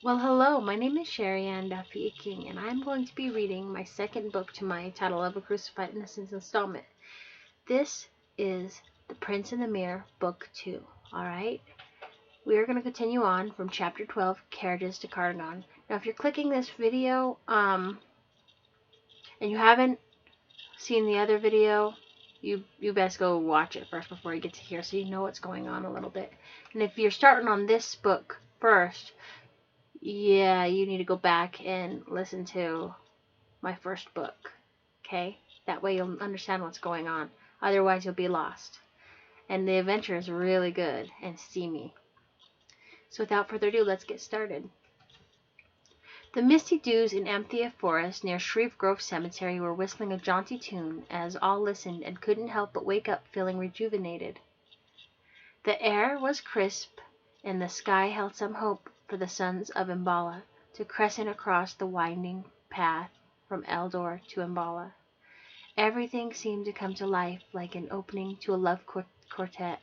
Well, hello, my name is SherriAnneDuffy-King, and I'm going to be reading my second book to my Title of a Crucified Innocence installment. This is The Prince in the Mirror, Book 2. Alright? We are going to continue on from Chapter 12, Carriages to Cardigan. Now, if you're clicking this video, and you haven't seen the other video, you best go watch it first before you get to here so you know what's going on a little bit. And if you're starting on this book first, yeah, you need to go back and listen to my first book. Okay? That way you'll understand what's going on. Otherwise, you'll be lost. And the adventure is really good and steamy. So without further ado, let's get started. The misty dews in Amthea Forest near Shreve Grove Cemetery were whistling a jaunty tune as all listened and couldn't help but wake up feeling rejuvenated. The air was crisp and the sky held some hope for the sons of Imbala to crescent across the winding path from Eldor to Imbala. Everything seemed to come to life like an opening to a love quartet,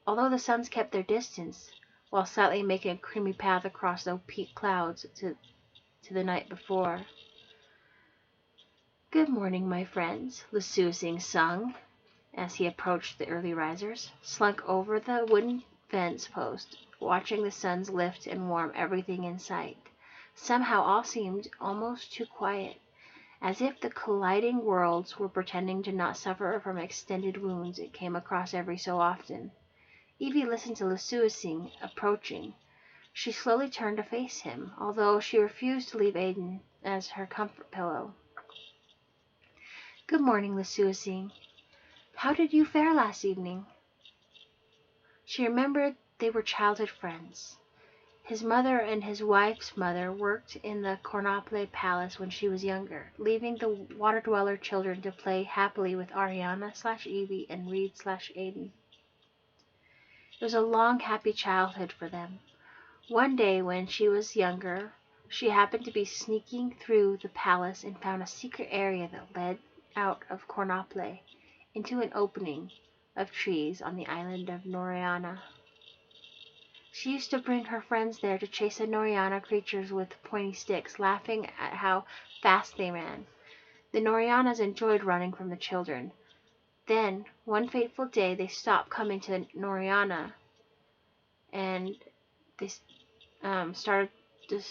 although the suns kept their distance, while slightly making a creamy path across the opaque clouds to the night before. "Good morning, my friends," Lusuasing sung, as he approached the early risers, slunk over the wooden fence post, watching the suns lift and warm everything in sight. Somehow all seemed almost too quiet, as if the colliding worlds were pretending to not suffer from extended wounds it came across every so often. Evie listened to Lusuasing approaching. She slowly turned to face him, although she refused to leave Aidan as her comfort pillow. "Good morning, Lusuasing. How did you fare last evening?" She remembered they were childhood friends. His mother and his wife's mother worked in the Cornople Palace when she was younger, leaving the Water Dweller children to play happily with Ariana/Evie and Reed/Aidan. It was a long, happy childhood for them. One day when she was younger, she happened to be sneaking through the palace and found a secret area that led out of Cornople into an opening of trees on the island of Noriana. She used to bring her friends there to chase the Noriana creatures with pointy sticks, laughing at how fast they ran. The Norianas enjoyed running from the children. Then, one fateful day, they stopped coming to Noriana, and they started to,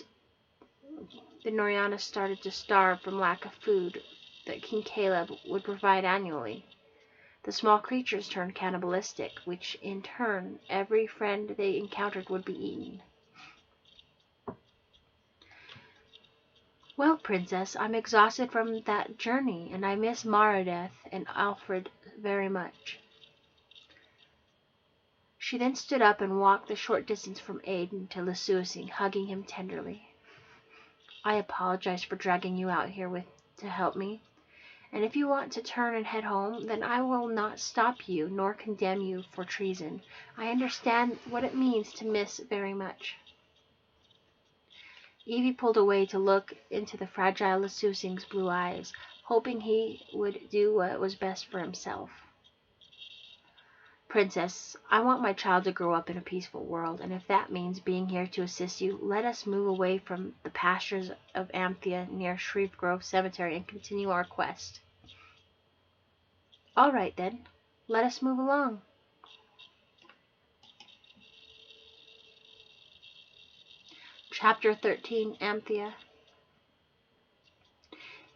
the Norianas started to starve from lack of food that King Caleb would provide annually. The small creatures turned cannibalistic, which in turn every friend they encountered would be eaten. "Well, Princess, I'm exhausted from that journey, and I miss Maradeth and Alfred very much." She then stood up and walked the short distance from Aidan to Lusuasing, hugging him tenderly. "I apologize for dragging you out here to help me, and if you want to turn and head home, then I will not stop you nor condemn you for treason. I understand what it means to miss very much." Evie pulled away to look into the fragile Lusuasing's blue eyes, hoping he would do what was best for himself. "Princess, I want my child to grow up in a peaceful world, and if that means being here to assist you, let us move away from the pastures of Amthea near Shreve Grove Cemetery and continue our quest." "All right, then. Let us move along." Chapter 13, Amthea.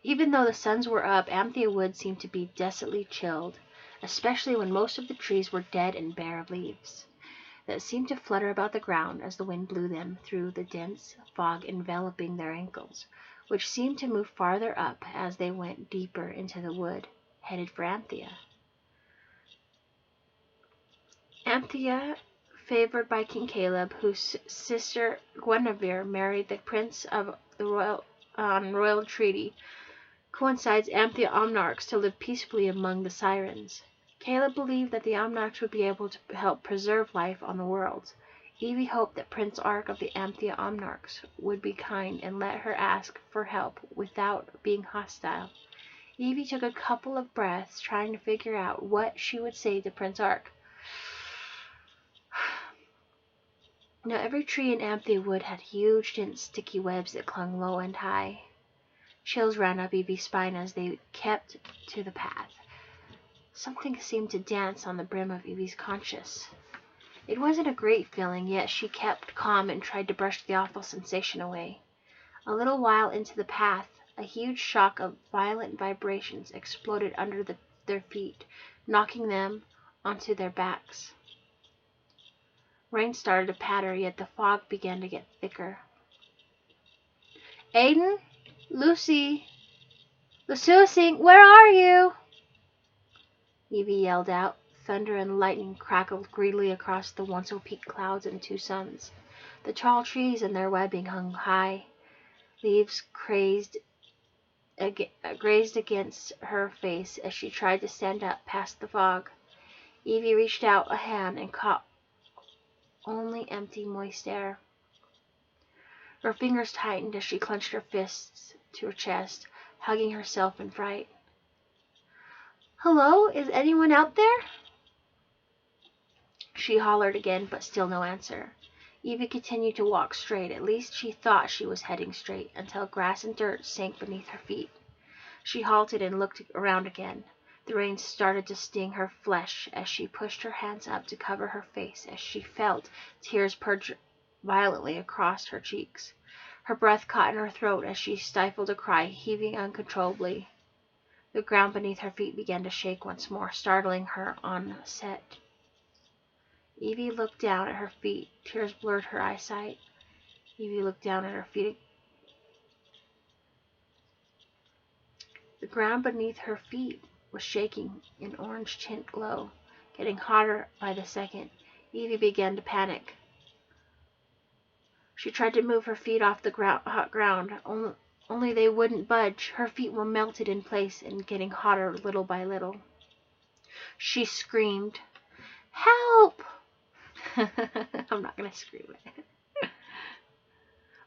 Even though the suns were up, Amthea Wood seemed to be desolately chilled, especially when most of the trees were dead and bare of leaves, that seemed to flutter about the ground as the wind blew them through the dense fog enveloping their ankles, which seemed to move farther up as they went deeper into the wood, headed for Amthea. Amthea, favored by King Caleb, whose sister Guinevere married the prince of the royal treaty, coincides Amthea Omnarchs to live peacefully among the sirens. Caleb believed that the Omnarchs would be able to help preserve life on the world. Evie hoped that Prince Ark of the Amthea Omnarchs would be kind and let her ask for help without being hostile. Evie took a couple of breaths, trying to figure out what she would say to Prince Ark. Now every tree in Amphi Wood had huge, dense, sticky webs that clung low and high. Chills ran up Evie's spine as they kept to the path. Something seemed to dance on the brim of Evie's conscience. It wasn't a great feeling, yet she kept calm and tried to brush the awful sensation away. A little while into the path, a huge shock of violent vibrations exploded under their feet, knocking them onto their backs. Rain started to patter, yet the fog began to get thicker. Aiden? Lucy? Lucy, where are you? Evie yelled out. Thunder and lightning crackled greedily across the once-opaque clouds and two suns. The tall trees and their webbing hung high. Leaves grazed against her face as she tried to stand up past the fog. Evie reached out a hand and caught only empty, moist air. Her fingers tightened as she clenched her fists to her chest, hugging herself in fright. "Hello? Is anyone out there?" She hollered again, but still no answer. Evie continued to walk straight. At least she thought she was heading straight, until grass and dirt sank beneath her feet. She halted and looked around again. The rain started to sting her flesh as she pushed her hands up to cover her face as she felt tears purge violently across her cheeks. Her breath caught in her throat as she stifled a cry, heaving uncontrollably. The ground beneath her feet began to shake once more, startling her on set. Evie looked down at her feet. Tears blurred her eyesight. Evie looked down at her feet. The ground beneath her feet was shaking in orange tint glow, getting hotter by the second. Evie began to panic. She tried to move her feet off the hot ground, only they wouldn't budge. Her feet were melted in place and getting hotter little by little. She screamed, "Help!" I'm not going to scream it.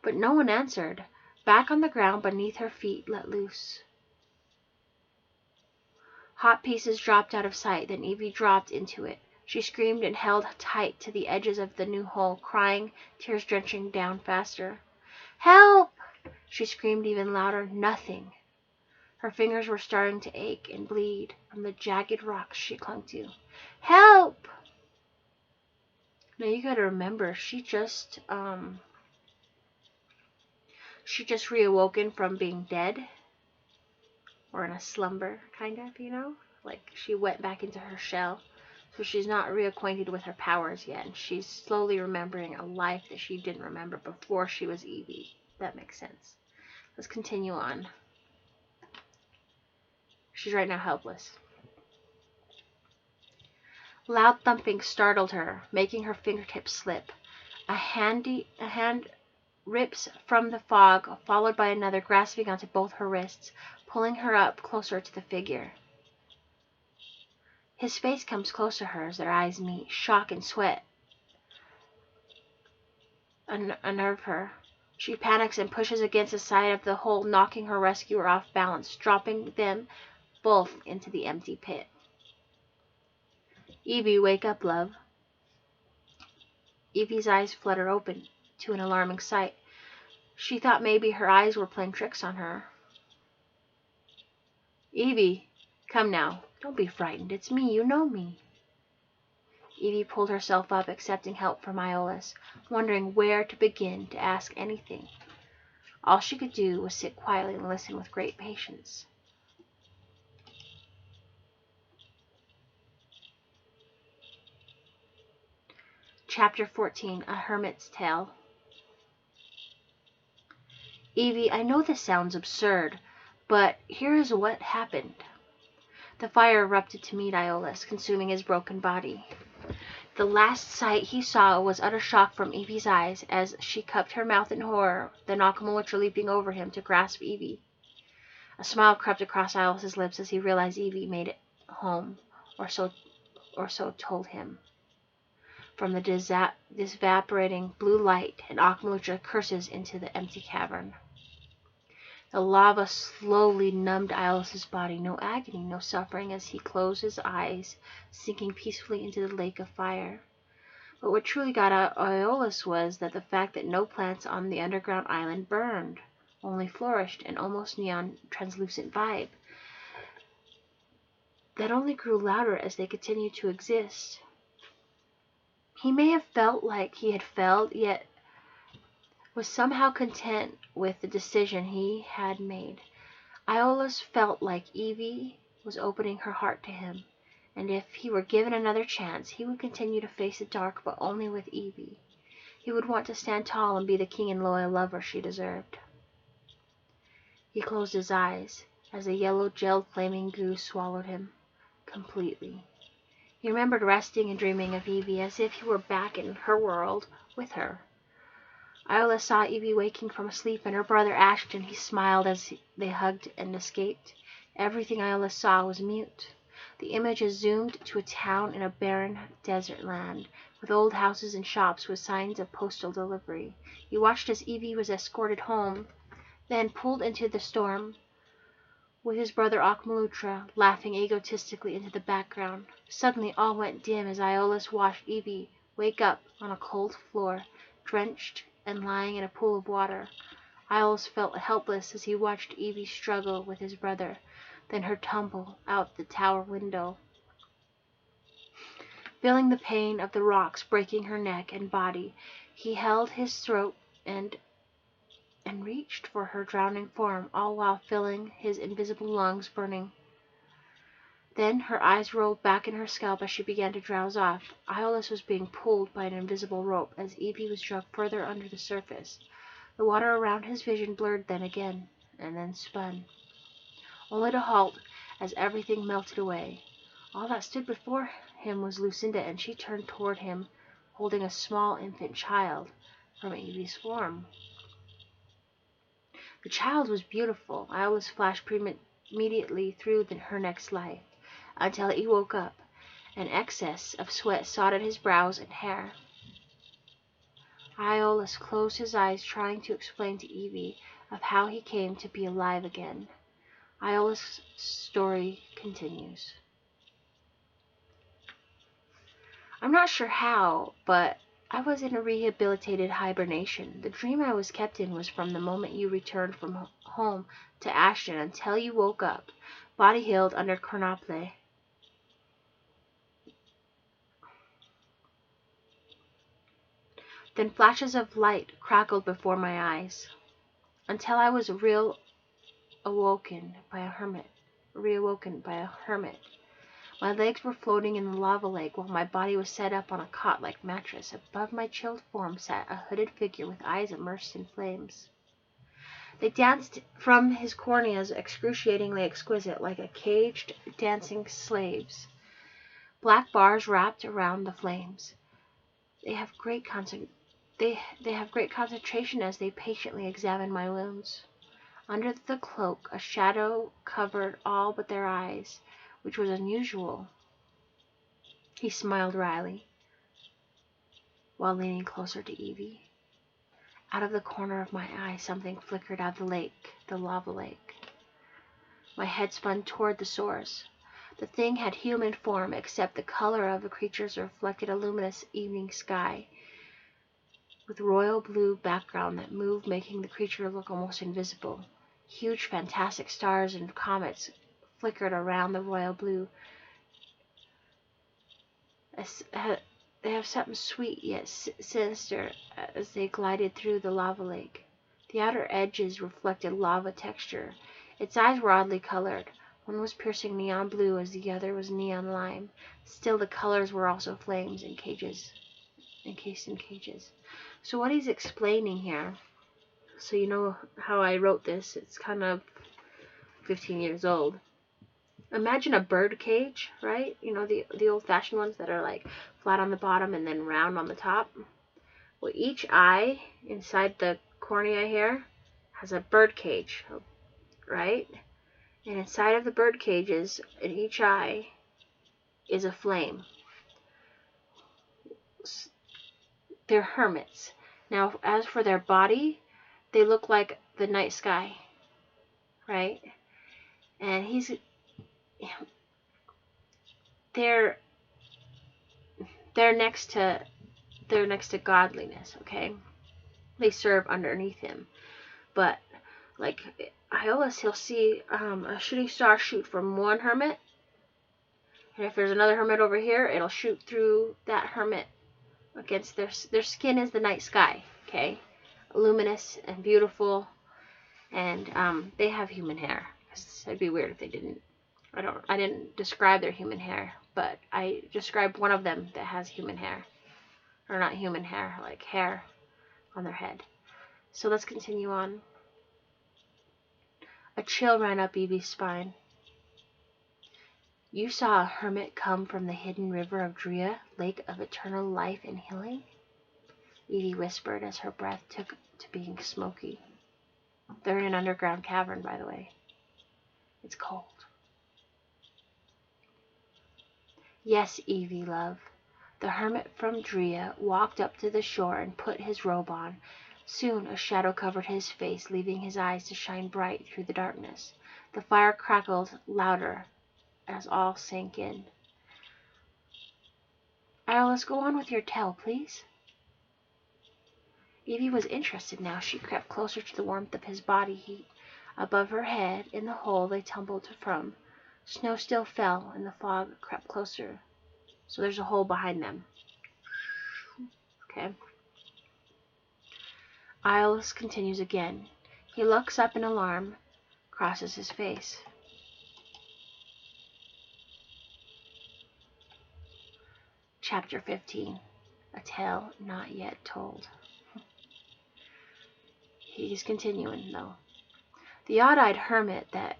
But no one answered. Back on the ground beneath her feet let loose. Hot pieces dropped out of sight, then Evie dropped into it. She screamed and held tight to the edges of the new hole, crying, tears drenching down faster. "Help!" She screamed even louder. Nothing. Her fingers were starting to ache and bleed from the jagged rocks she clung to. "Help!" Now you gotta remember, she just reawoken from being dead, or in a slumber, kind of, like she went back into her shell. So she's not reacquainted with her powers yet, and she's slowly remembering a life that she didn't remember before she was Evie. That makes sense. Let's continue on. She's right now helpless. Loud thumping startled her, making her fingertips slip. A hand rips from the fog, followed by another grasping onto both her wrists, pulling her up closer to the figure. His face comes close to hers, their eyes meet. Shock and sweat unnerve her. She panics and pushes against the side of the hole, knocking her rescuer off balance, dropping them both into the empty pit. "Evie, wake up, love." Evie's eyes flutter open to an alarming sight. She thought maybe her eyes were playing tricks on her. "Evie, come now. Don't be frightened. It's me. You know me." Evie pulled herself up, accepting help from Iolaus, wondering where to begin to ask anything. All she could do was sit quietly and listen with great patience. Chapter 14, A Hermit's Tale. "Evie, I know this sounds absurd, but here is what happened." The fire erupted to meet Iolaus, consuming his broken body. The last sight he saw was utter shock from Evie's eyes as she cupped her mouth in horror, the Nakamultra leaping over him to grasp Evie. A smile crept across Iolaus's lips as he realized Evie made it home, or so told him. From the disapparating blue light, and Nakamultra curses into the empty cavern. The lava slowly numbed Iolaus's body. No agony, no suffering as he closed his eyes, sinking peacefully into the lake of fire. But what truly got Aeolus was that the fact that no plants on the underground island burned, only flourished an almost neon translucent vibe that only grew louder as they continued to exist. He may have felt like he had failed, yet was somehow content with the decision he had made. Aeolus felt like Evie was opening her heart to him, and if he were given another chance, he would continue to face the dark, but only with Evie. He would want to stand tall and be the king and loyal lover she deserved. He closed his eyes as a yellow gelled flaming goo swallowed him completely. He remembered resting and dreaming of Evie as if he were back in her world with her. Aeolus saw Evie waking from sleep and her brother Ashton. He smiled as they hugged and escaped. Everything Aeolus saw was mute. The images zoomed to a town in a barren desert land, with old houses and shops with signs of postal delivery. He watched as Evie was escorted home, then pulled into the storm, with his brother Akmalutra laughing egotistically into the background. Suddenly all went dim as Aeolus watched Evie wake up on a cold floor, drenched and lying in a pool of water. Aeolus felt helpless as he watched Evie struggle with his brother, then her tumble out the tower window. Feeling the pain of the rocks breaking her neck and body, he held his throat and reached for her drowning form, all while feeling his invisible lungs burning. Then her eyes rolled back in her scalp as she began to drowse off. Aeolus was being pulled by an invisible rope as Evie was dragged further under the surface. The water around his vision blurred then again, and then spun, only to halt as everything melted away. All that stood before him was Lucinda, and she turned toward him, holding a small infant child from Evie's form. The child was beautiful. Aeolus flashed immediately through her next life, until he woke up. An excess of sweat sodded his brows and hair. Aeolus closed his eyes, trying to explain to Evie of how he came to be alive again. Aeolus' story continues. I'm not sure how, but I was in a rehabilitated hibernation. The dream I was kept in was from the moment you returned from home to Ashton until you woke up, body healed under Cornople. Then flashes of light crackled before my eyes, until I was reawoken by a hermit. My legs were floating in the lava lake, while my body was set up on a cot-like mattress. Above my chilled form sat a hooded figure with eyes immersed in flames. They danced from his corneas, excruciatingly exquisite, like a caged dancing slaves. Black bars wrapped around the flames. They have great concentration as they patiently examine my wounds. Under the cloak, a shadow covered all but their eyes, which was unusual. He smiled wryly, while leaning closer to Evie. Out of the corner of my eye, something flickered out of the lava lake. My head spun toward the source. The thing had human form, except the color of the creatures reflected a luminous evening sky, with royal blue background that moved, making the creature look almost invisible. Huge, fantastic stars and comets flickered around the royal blue. They have something sweet yet sinister as they glided through the lava lake. The outer edges reflected lava texture. Its eyes were oddly colored. One was piercing neon blue as the other was neon lime. Still, the colors were also flames and cages, encased in cages. So what he's explaining here, so you know how I wrote this, it's kind of 15 years old. Imagine a bird cage, right? You know, the old-fashioned ones that are like flat on the bottom and then round on the top. Well, each eye inside the cornea here has a bird cage, right? And inside of the bird cages, in each eye, is a flame. They're hermits. Now, as for their body, they look like the night sky, right? And they're next to they're next to godliness, okay? They serve underneath him. But, like, Iolaus, he'll see a shooting star shoot from one hermit, and if there's another hermit over here, it'll shoot through that hermit against their skin is the night sky, okay? Luminous and beautiful, and they have human hair. It'd be weird if they didn't. I didn't describe their human hair, but I described one of them that has human hair. Or not human hair, like hair on their head. So let's continue on. A chill ran up Evie's spine. You saw a hermit come from the hidden river of Drea, lake of eternal life and healing? Evie whispered as her breath took to being smoky. They're in an underground cavern, by the way. It's cold. Yes, Evie, love. The hermit from Drea walked up to the shore and put his robe on. Soon a shadow covered his face, leaving his eyes to shine bright through the darkness. The fire crackled louder as all sank in. Iolaus, go on with your tale, please. Evie was interested now. She crept closer to the warmth of his body heat. Above her head, in the hole they tumbled from, snow still fell, and the fog crept closer. So there's a hole behind them. Okay. Iolaus continues again. He looks up in alarm, crosses his face. Chapter 15. A Tale Not Yet Told. He's continuing, though. The odd-eyed hermit that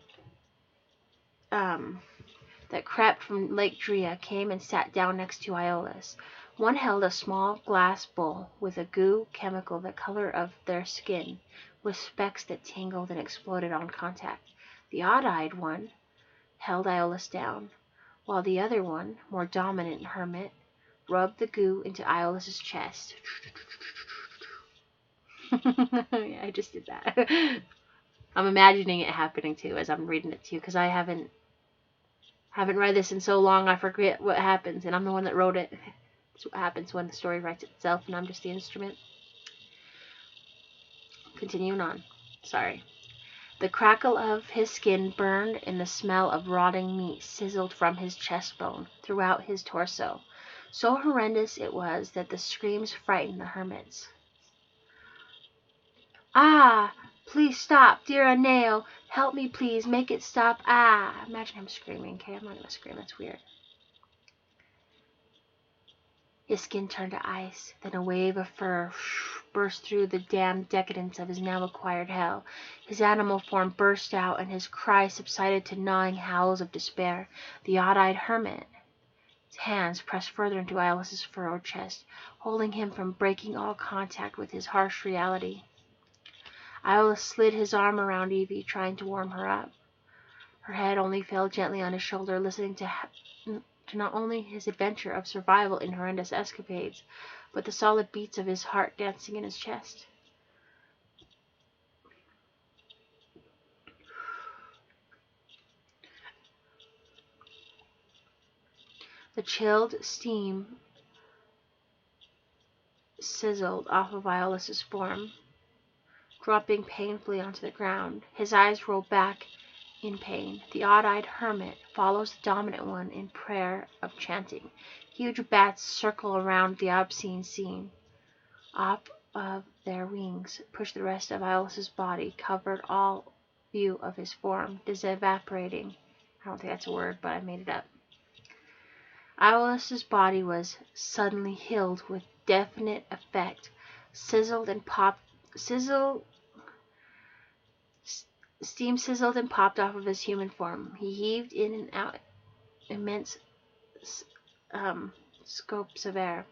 crept from Lake Drea came and sat down next to Iolaus. One held a small glass bowl with a goo chemical the color of their skin, with specks that tingled and exploded on contact. The odd-eyed one held Iolaus down, while the other one, more dominant hermit, rubbed the goo into Iolaus's chest. Yeah, I just did that. I'm imagining it happening too as I'm reading it to you, because I haven't read this in so long I forget what happens, and I'm the one that wrote it. That's what happens when the story writes itself and I'm just the instrument. Continuing on. Sorry. The crackle of his skin burned and the smell of rotting meat sizzled from his chest bone throughout his torso. So horrendous it was that the screams frightened the hermits. Ah! Please stop, dear Aneo. Help me, please. Make it stop. Ah! Imagine him screaming. Okay, I'm not going to scream. That's weird. His skin turned to ice. Then a wave of fur burst through the damned decadence of his now acquired hell. His animal form burst out, and his cry subsided to gnawing howls of despair. The odd-eyed hermit, his hands pressed further into Iolaus's furrowed chest, holding him from breaking all contact with his harsh reality. Iolaus slid his arm around Evie, trying to warm her up. Her head only fell gently on his shoulder, listening to not only his adventure of survival in horrendous escapades, but the solid beats of his heart dancing in his chest. The chilled steam sizzled off of Iolaus's form, dropping painfully onto the ground. His eyes rolled back in pain. The odd-eyed hermit follows the dominant one in prayer of chanting. Huge bats circle around the obscene scene. Up of their wings pushed the rest of Iolaus's body, covered all view of his form, disevaporating. I don't think that's a word, but I made it up. Iolaus's body was suddenly healed with definite effect. Steam sizzled and popped off of his human form. He heaved in and out immense scoops of air.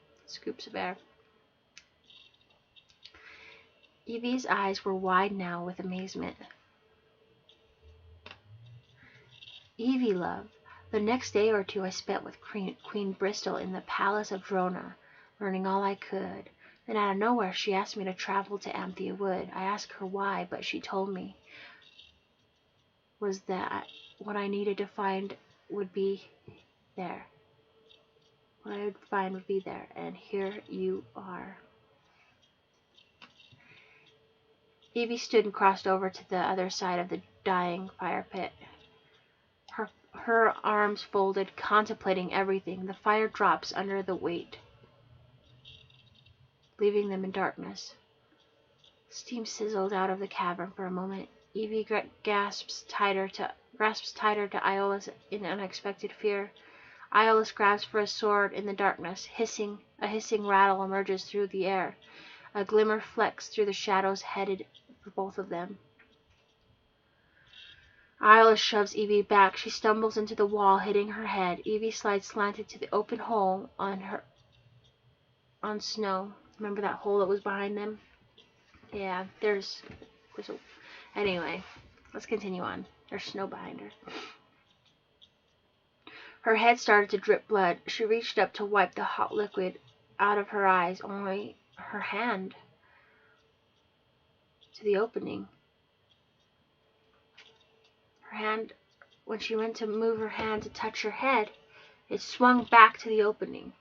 Evie's eyes were wide now with amazement. Evie, love, the next day or two I spent with Queen Bristol in the palace of Drona, learning all I could. Then out of nowhere she asked me to travel to Amthia Wood. I asked her why, but she told me was that what I needed to find would be there. what I would find would be there, and here you are. Evie stood and crossed over to the other side of the dying fire pit. Her arms folded, contemplating everything. The fire drops under the weight, leaving them in darkness. Steam sizzled out of the cavern for a moment. Evie grasps tighter to Iolaus in unexpected fear. Iolaus grabs for his sword in the darkness. A hissing rattle emerges through the air. A glimmer flecks through the shadows, headed for both of them. Iolaus shoves Evie back. She stumbles into the wall, hitting her head. Evie slides slanted to the open hole on snow. Remember that hole that was behind them? Yeah, anyway, let's continue on. There's snow behind her. Her head started to drip blood. She reached up to wipe the hot liquid out of her eyes, only her hand to the opening. When she went to move her hand to touch her head, it swung back to the opening.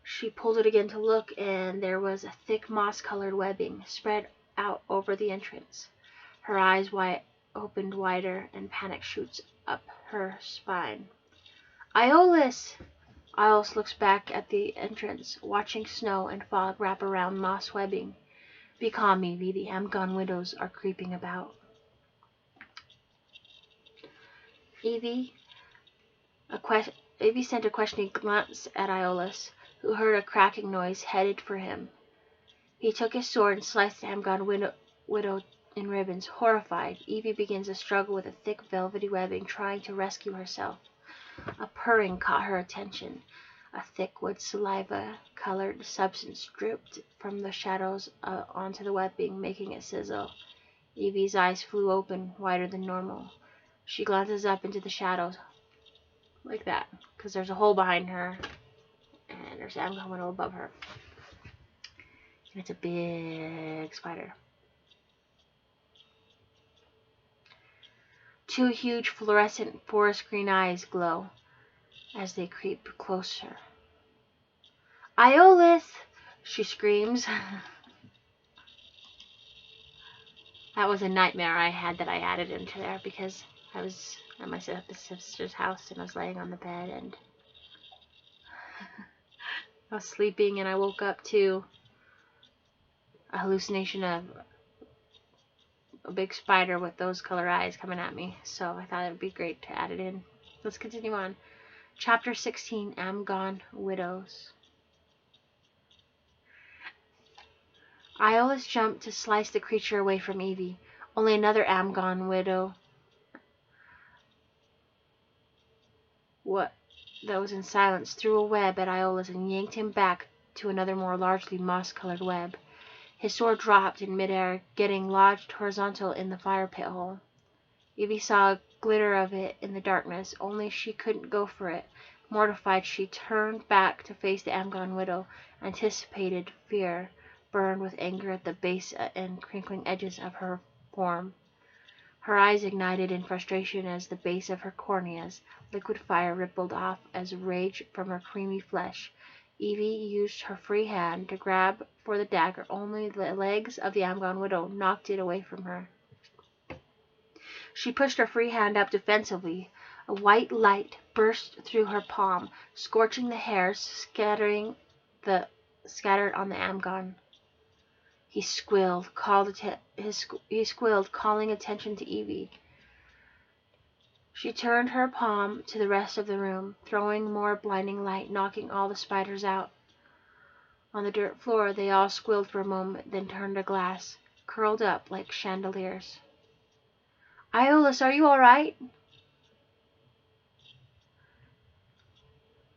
She pulled it again to look, and there was a thick moss-colored webbing spread out over the entrance. Her eyes opened wider, and panic shoots up her spine. Iolaus! Iolaus looks back at the entrance, watching snow and fog wrap around moss webbing. Be calm, Evie. The Amgon widows are creeping about. Evie sent a questioning glance at Iolaus, who heard a cracking noise headed for him. He took his sword and sliced the Amgon widow in ribbons. Horrified, Evie begins a struggle with a thick velvety webbing, trying to rescue herself. A purring caught her attention. A thick wood saliva-colored substance dripped from the shadows onto the webbing, making it sizzle. Evie's eyes flew open, wider than normal. She glances up into the shadows, like that, because there's a hole behind her, and there's an Amgon widow above her. And it's a big spider. Two huge fluorescent forest green eyes glow as they creep closer. Iolaus! She screams. That was a nightmare I had that I added into there because I was at my sister's house and I was laying on the bed and I was sleeping and I woke up to a hallucination of a big spider with those color eyes coming at me. So I thought it would be great to add it in. Let's continue on. Chapter 16, Amgon Widows. Iolaus jumped to slice the creature away from Evie. Only another Amgon widow that was in silence threw a web at Iolaus and yanked him back to another more largely moss-colored web. His sword dropped in midair, getting lodged horizontal in the fire pit hole. Evie saw a glitter of it in the darkness, only she couldn't go for it. Mortified, she turned back to face the Amgon widow. Anticipated fear burned with anger at the base and crinkling edges of her form. Her eyes ignited in frustration as the base of her corneas. Liquid fire rippled off as rage from her creamy flesh. Evie used her free hand to grab for the dagger. Only the legs of the Amgon widow knocked it away from her. She pushed her free hand up defensively. A white light burst through her palm, scorching the hairs scattered on the Amgon. He squealed, calling attention to Evie. She turned her palm to the rest of the room, throwing more blinding light, knocking all the spiders out. On the dirt floor, they all squealed for a moment, then turned to glass, curled up like chandeliers. Iolaus, are you all right?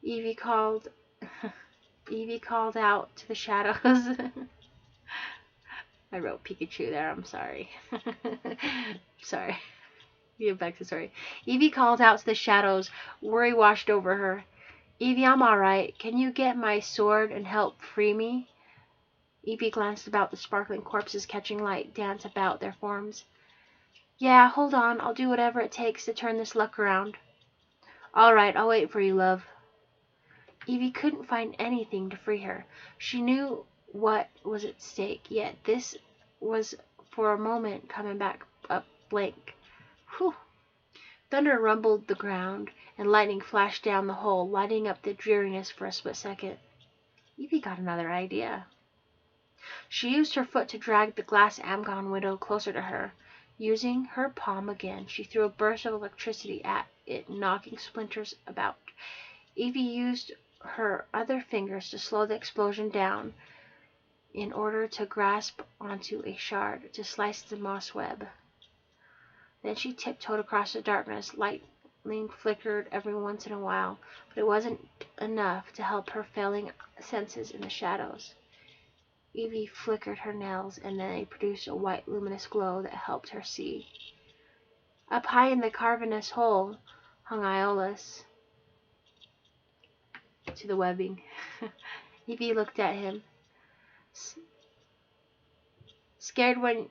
Evie called out to the shadows. I wrote Pikachu there, I'm sorry. Sorry. Get back to the story. Evie called out to the shadows. Worry washed over her. Evie, I'm alright. Can you get my sword and help free me? Evie glanced about the sparkling corpses, catching light dance about their forms. Yeah, hold on. I'll do whatever it takes to turn this luck around. Alright, I'll wait for you, love. Evie couldn't find anything to free her. She knew what was at stake, yet this was for a moment coming back up blank. Whew! Thunder rumbled the ground, and lightning flashed down the hole, lighting up the dreariness for a split second. Evie got another idea. She used her foot to drag the glass Amgon window closer to her. Using her palm again, she threw a burst of electricity at it, knocking splinters about. Evie used her other fingers to slow the explosion down in order to grasp onto a shard to slice the moss web. Then she tiptoed across the darkness. Lightning flickered every once in a while, but it wasn't enough to help her failing senses in the shadows. Evie flickered her nails, and then they produced a white luminous glow that helped her see. Up high in the cavernous hole hung Iolaus to the webbing. Evie looked at him. Scared when...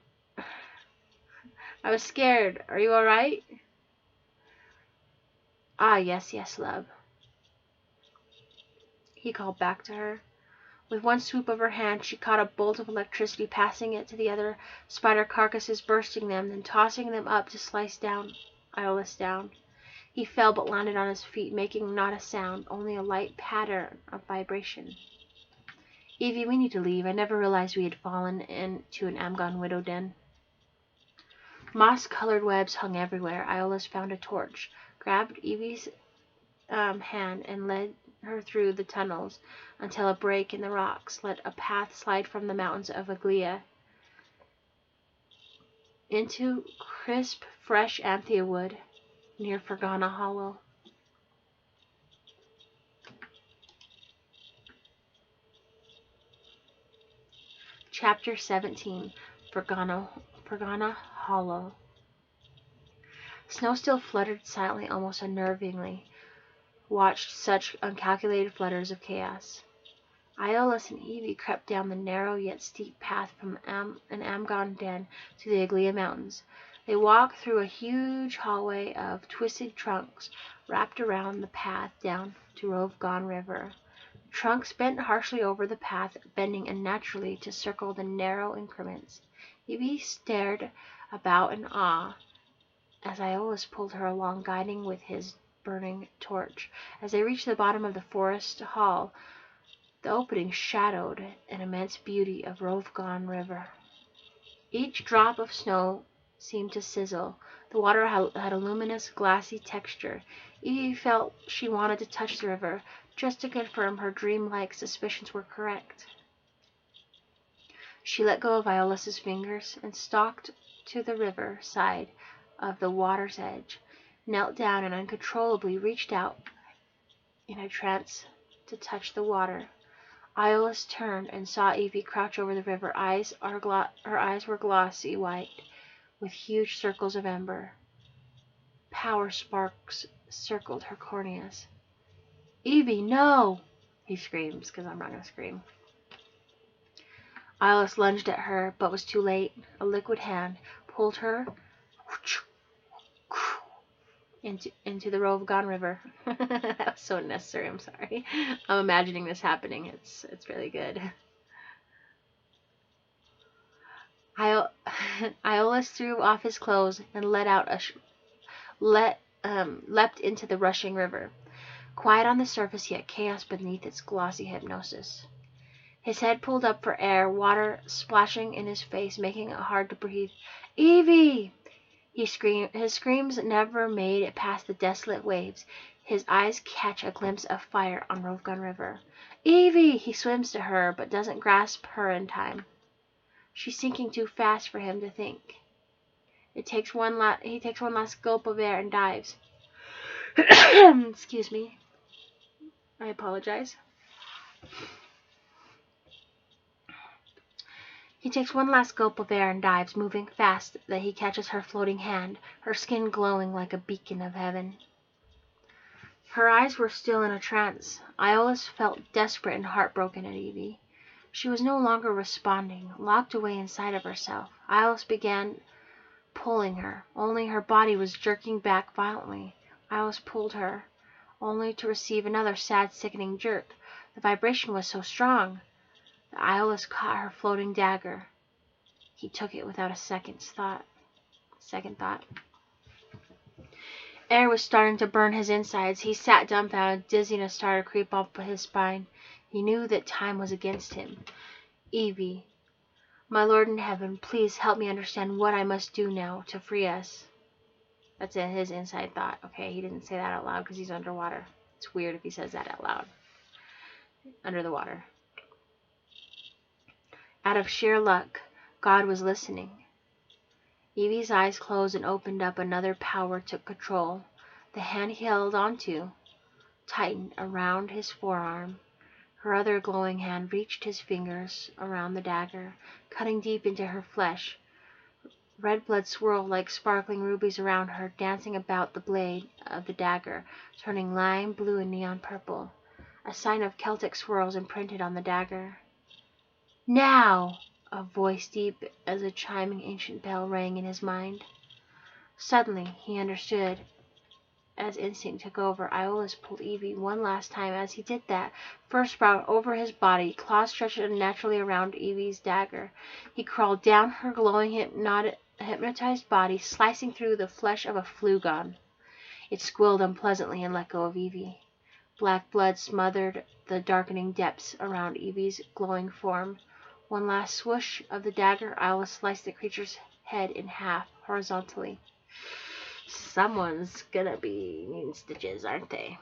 I was scared. Are you all right? Ah, yes, yes, love. He called back to her. With one swoop of her hand, she caught a bolt of electricity, passing it to the other spider carcasses, bursting them, then tossing them up to slice Iolaus down. He fell but landed on his feet, making not a sound, only a light pattern of vibration. Evie, we need to leave. I never realized we had fallen into an Amgon widow den. Moss-colored webs hung everywhere. Iolaus found a torch, grabbed Evie's hand, and led her through the tunnels until a break in the rocks let a path slide from the mountains of Aglia into crisp, fresh Anthea wood near Fergana Hollow. Chapter 17. Fergana Hollow. Snow still fluttered silently, almost unnervingly, watched such uncalculated flutters of chaos. Iolaus and Evie crept down the narrow yet steep path from an Amgon den to the Aglia Mountains. They walked through a huge hallway of twisted trunks wrapped around the path down to Rovgon River. The trunks bent harshly over the path, bending unnaturally to circle the narrow increments. Evie stared about in awe as Iolaus pulled her along, guiding with his burning torch. As they reached the bottom of the forest hall, the opening shadowed an immense beauty of Rovgon River. Each drop of snow seemed to sizzle. The water had a luminous, glassy texture. Evie felt she wanted to touch the river, just to confirm her dreamlike suspicions were correct. She let go of Iolaus's fingers and stalked to the river side of the water's edge, knelt down, and uncontrollably reached out in a trance to touch the water. Iolaus turned and saw Evie crouch over the river. Her eyes were glossy white, with huge circles of ember. Power sparks circled her corneas. "Evie, no!" he screams, because I'm not going to scream. Iolaus lunged at her, but was too late. A liquid hand pulled her into the Rovgon River. That was so unnecessary. I'm sorry. I'm imagining this happening. It's really good. Iolaus threw off his clothes and leapt into the rushing river. Quiet on the surface, yet chaos beneath its glossy hypnosis. His head pulled up for air, water splashing in his face, making it hard to breathe. "Evie!" He screamed. His screams never made it past the desolate waves. His eyes catch a glimpse of fire on Rovgon River. "Evie!" He swims to her, but doesn't grasp her in time. She's sinking too fast for him to think. He takes one last gulp of air and dives. Excuse me. I apologize. He takes one last gulp of air and dives, moving fast that he catches her floating hand, her skin glowing like a beacon of heaven. Her eyes were still in a trance. Iolaus felt desperate and heartbroken at Evie. She was no longer responding, locked away inside of herself. Iolaus began pulling her, only her body was jerking back violently. Iolaus pulled her. only to receive another sad, sickening jerk. The vibration was so strong. The Iolaus caught her floating dagger. He took it without a second thought. Air was starting to burn his insides. He sat dumbfounded. Dizziness started to creep up his spine. He knew that time was against him. Evie, my Lord in heaven, please help me understand what I must do now to free us. That's his inside thought. Okay, he didn't say that out loud because he's underwater. It's weird if he says that out loud. Under the water. Out of sheer luck, God was listening. Evie's eyes closed and opened up. Another power took control. The hand he held onto tightened around his forearm. Her other glowing hand reached his fingers around the dagger, cutting deep into her flesh. Red blood swirled like sparkling rubies around her, dancing about the blade of the dagger, turning lime blue and neon purple. A sign of Celtic swirls imprinted on the dagger. Now! A voice deep as a chiming ancient bell rang in his mind. Suddenly he understood. As instinct took over, Iolaus pulled Evie one last time. As he did that, fur sprout over his body, claws stretched unnaturally around Evie's dagger. He crawled down her glowing hypnotized body, slicing through the flesh of a flugon. It squealed unpleasantly and let go of Evie. Black blood smothered the darkening depths around Evie's glowing form. One last swoosh of the dagger, Iolaus sliced the creature's head in half, horizontally. Someone's gonna be needing stitches, aren't they?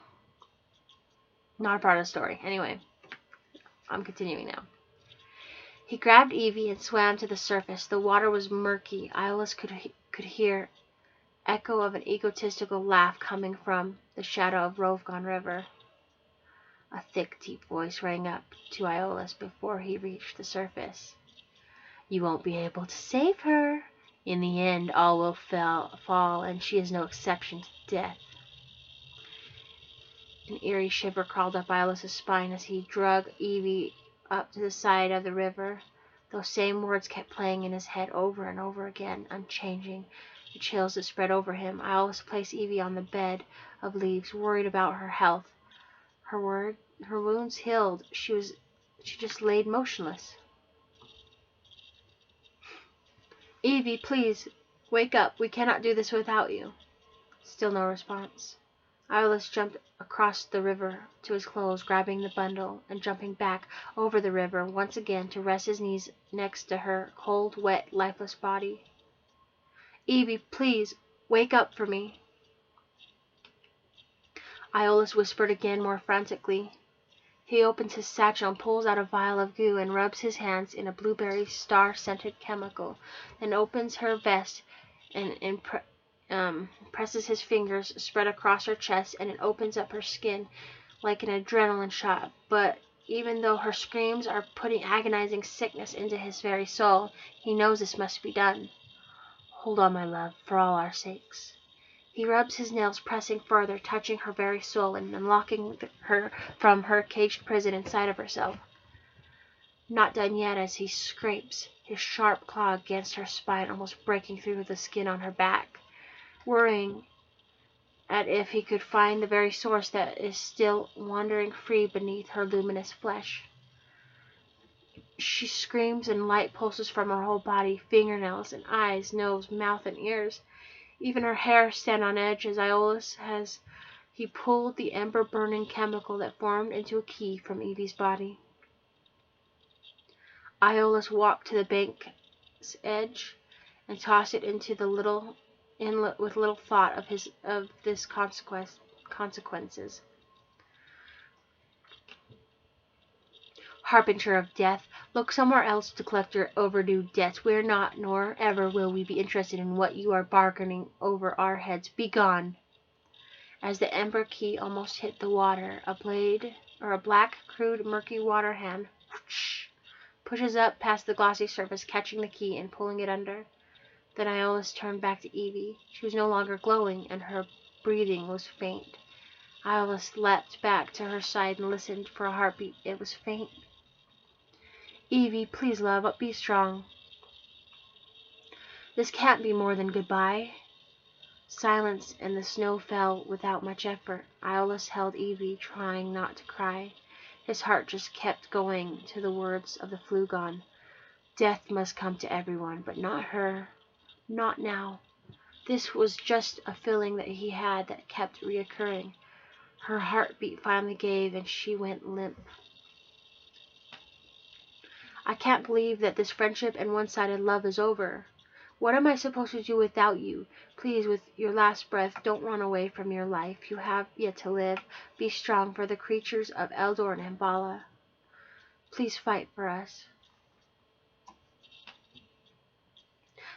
Not a part of the story. Anyway, I'm continuing now. He grabbed Evie and swam to the surface. The water was murky. Iolaus could hear echo of an egotistical laugh coming from the shadow of Rovgon River. A thick, deep voice rang up to Iolaus before he reached the surface. You won't be able to save her. In the end, all will fall, and she is no exception to death. An eerie shiver crawled up Iolaus' spine as he drug Evie up to the side of the river. Those same words kept playing in his head over and over again, unchanging. The chills that spread over him. Iolaus placed Evie on the bed of leaves, worried about her health. Her wounds healed. She just laid motionless. Evie, please, wake up. We cannot do this without you. Still no response. Iolaus jumped across the river to his clothes, grabbing the bundle and jumping back over the river once again to rest his knees next to her cold, wet, lifeless body. Evie, please, wake up for me. Iolaus whispered again, more frantically. He opens his satchel and pulls out a vial of goo and rubs his hands in a blueberry star-scented chemical, then opens her vest and presses his fingers spread across her chest, and it opens up her skin like an adrenaline shot. But even though her screams are putting agonizing sickness into his very soul, he knows this must be done. Hold on, my love, for all our sakes. He rubs his nails, pressing further, touching her very soul and unlocking her from her caged prison inside of herself. Not done yet as he scrapes his sharp claw against her spine, almost breaking through the skin on her back, worrying at if he could find the very source that is still wandering free beneath her luminous flesh. She screams and light pulses from her whole body, fingernails and eyes, nose, mouth, and ears. Even her hair stand on edge as Iolaus he pulled the ember-burning chemical that formed into a key from Evie's body. Iolaus walked to the bank's edge and tossed it into the little inlet with little thought of this consequences. Harbinger of death, look somewhere else to collect your overdue debts. We are not, nor ever will we be interested in what you are bargaining over our heads. Be gone. As the ember key almost hit the water, a black, crude, murky water hand pushes up past the glossy surface, catching the key and pulling it under. Then Iolaus turned back to Evie. She was no longer glowing, and her breathing was faint. Iolaus leapt back to her side and listened for a heartbeat. It was faint. Evie, please, love, be strong. This can't be more than goodbye. Silence, and the snow fell without much effort. Iolaus held Evie, trying not to cry. His heart just kept going to the words of the Flugon. Death must come to everyone, but not her. Not now. This was just a feeling that he had that kept reoccurring. Her heartbeat finally gave, and she went limp. I can't believe that this friendship and one-sided love is over. What am I supposed to do without you? Please, with your last breath, don't run away from your life. You have yet to live. Be strong for the creatures of Eldor and Ambala. Please fight for us.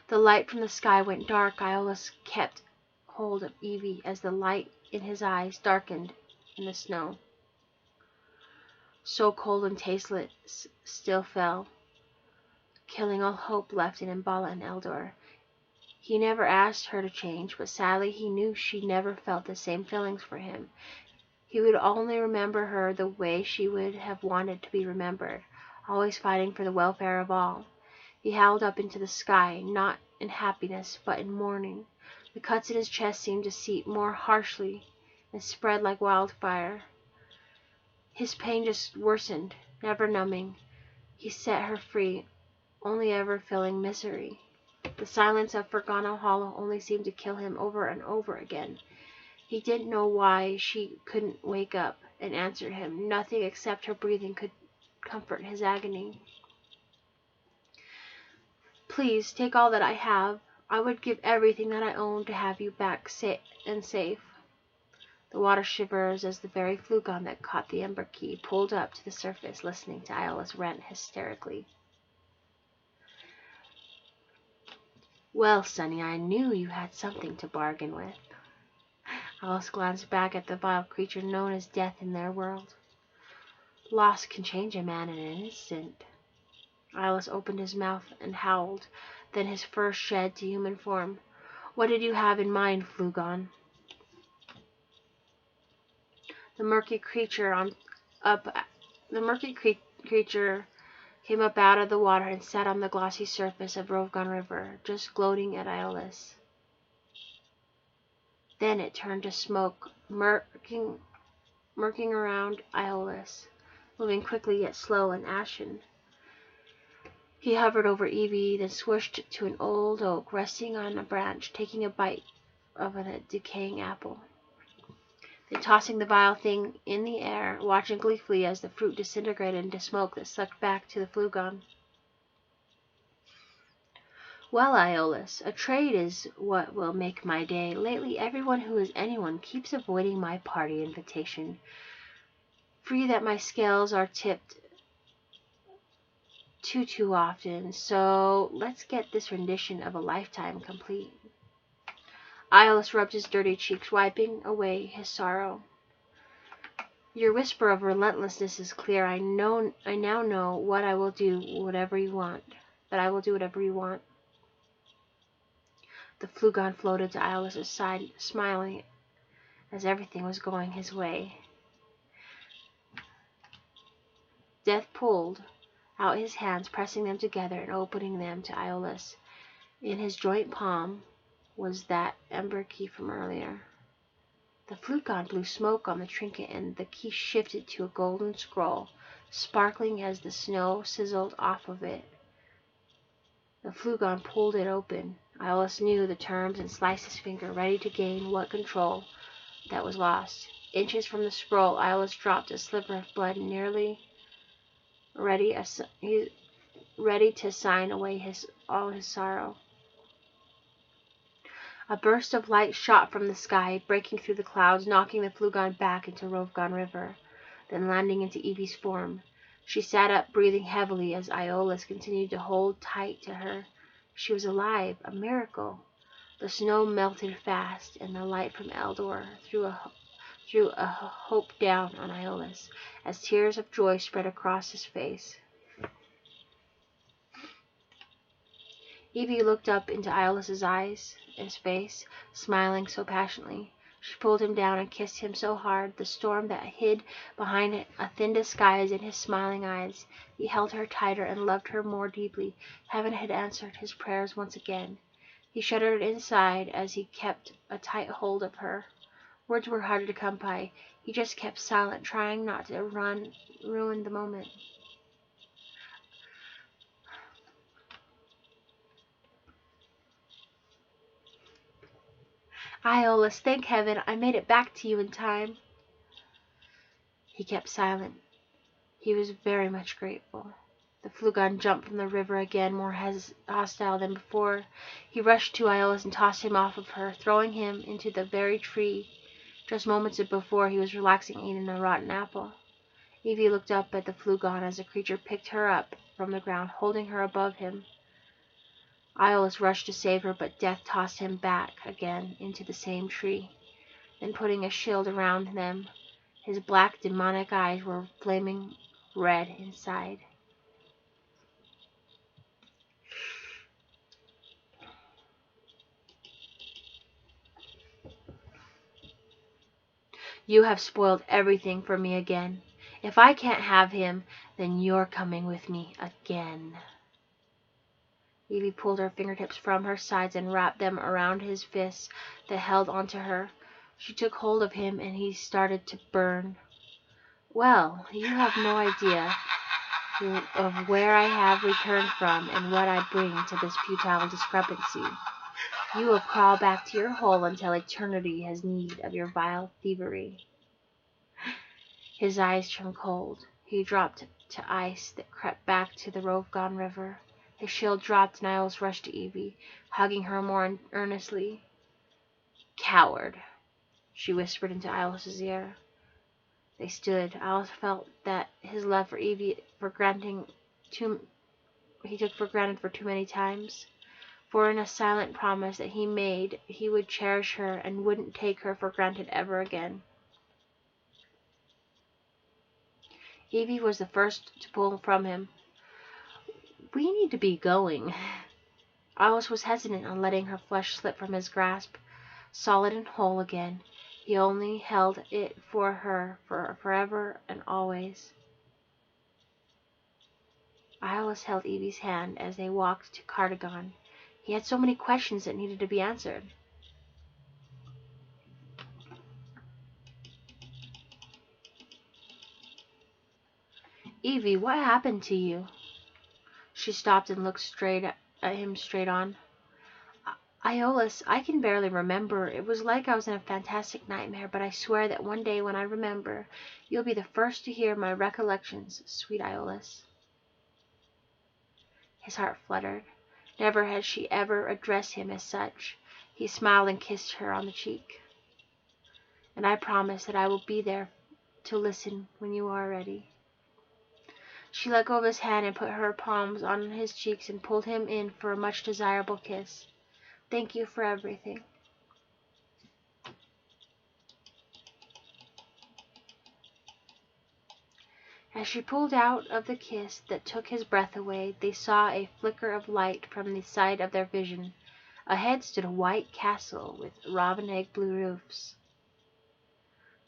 The light from the sky went dark. Iolaus kept hold of Evie as the light in his eyes darkened in the snow. So cold and tasteless still fell, killing all hope left in Ambala and Eldor. He never asked her to change, but sadly he knew she never felt the same feelings for him. He would only remember her the way she would have wanted to be remembered, always fighting for the welfare of all. He howled up into the sky, not in happiness, but in mourning. The cuts in his chest seemed to seep more harshly and spread like wildfire. His pain just worsened, never numbing. He set her free, only ever feeling misery. The silence of Fergana Hollow only seemed to kill him over and over again. He didn't know why she couldn't wake up and answer him. Nothing except her breathing could comfort his agony. Please, take all that I have. I would give everything that I own to have you back safe. The water shivers as the very Flugon that caught the Ember Key pulled up to the surface, listening to Iolaus rant hysterically. Well, Sonny, I knew you had something to bargain with. Iolaus glanced back at the vile creature known as Death in their world. Loss can change a man in an instant. Iolaus opened his mouth and howled, then his fur shed to human form. What did you have in mind, Flugon? The murky creature came up out of the water and sat on the glossy surface of Rovgon River, just gloating at Iolaus. Then it turned to smoke, murking around Iolaus, moving quickly yet slow and ashen. He hovered over Evie, then swooshed to an old oak resting on a branch, taking a bite of a decaying apple. Then tossing the vile thing in the air, watching gleefully as the fruit disintegrated into smoke that sucked back to the Flugon. Well, Iolaus, a trade is what will make my day. Lately, everyone who is anyone keeps avoiding my party invitation. Free that my scales are tipped too often, so let's get this rendition of a lifetime complete. Iolaus rubbed his dirty cheeks, wiping away his sorrow. Your whisper of relentlessness is clear. I now know what I will do, whatever you want. That I will do whatever you want. The Flugon floated to Iolaus' side, smiling as everything was going his way. Death pulled out his hands, pressing them together and opening them to Iolaus. In his joint palm was that Ember Key from earlier. The Flugon blew smoke on the trinket, and the key shifted to a golden scroll, sparkling as the snow sizzled off of it. The Flugon pulled it open. Iolaus knew the terms and sliced his finger, ready to gain what control that was lost. Inches from the scroll, Iolaus dropped a sliver of blood, nearly ready to sign away all his sorrow. A burst of light shot from the sky, breaking through the clouds, knocking the Flugon back into Rovgon River, then landing into Evie's form. She sat up, breathing heavily as Iolaus continued to hold tight to her. She was alive, a miracle. The snow melted fast, and the light from Eldor threw a hope down on Iolaus, as tears of joy spread across his face. Evie looked up into Iolaus' face, smiling so passionately. She pulled him down and kissed him so hard, the storm that hid behind a thin disguise in his smiling eyes. He held her tighter and loved her more deeply. Heaven had answered his prayers once again. He shuddered inside as he kept a tight hold of her. Words were harder to come by. He just kept silent, trying not to ruin the moment. Iolaus, thank heaven, I made it back to you in time. He kept silent. He was very much grateful. The Flugon jumped from the river again, more hostile than before. He rushed to Iolaus and tossed him off of her, throwing him into the very tree. Just moments before, he was relaxing, eating a rotten apple. Evie looked up at the Flugon as the creature picked her up from the ground, holding her above him. Iolaus rushed to save her, but death tossed him back again into the same tree. Then, putting a shield around them, his black demonic eyes were flaming red inside. You have spoiled everything for me again. If I can't have him, then you're coming with me again. Evie pulled her fingertips from her sides and wrapped them around his fists that held onto her. She took hold of him and he started to burn. Well, you have no idea of where I have returned from and what I bring to this futile discrepancy. You will crawl back to your hole until eternity has need of your vile thievery. His eyes turned cold. He dropped to ice that crept back to the Rovgon River. His shield dropped and Iolaus rushed to Evie, hugging her more earnestly. Coward, she whispered into Iolaus's ear. They stood. Iolaus felt that his love for Evie he took for granted for too many times. For in a silent promise that he made, he would cherish her and wouldn't take her for granted ever again. Evie was the first to pull from him. We need to be going. Iolaus was hesitant on letting her flesh slip from his grasp. Solid and whole again, he only held it for her for forever and always. Iolaus held Evie's hand as they walked to Cardigan. He had so many questions that needed to be answered. Evie, what happened to you? She stopped and looked straight on. Iolaus, I can barely remember. It was like I was in a fantastic nightmare, but I swear that one day when I remember, you'll be the first to hear my recollections, sweet Iolaus. His heart fluttered. Never had she ever addressed him as such. He smiled and kissed her on the cheek. And I promise that I will be there to listen when you are ready. She let go of his hand and put her palms on his cheeks and pulled him in for a much desirable kiss. Thank you for everything. As she pulled out of the kiss that took his breath away, they saw a flicker of light from the side of their vision. Ahead stood a white castle with robin-egg blue roofs.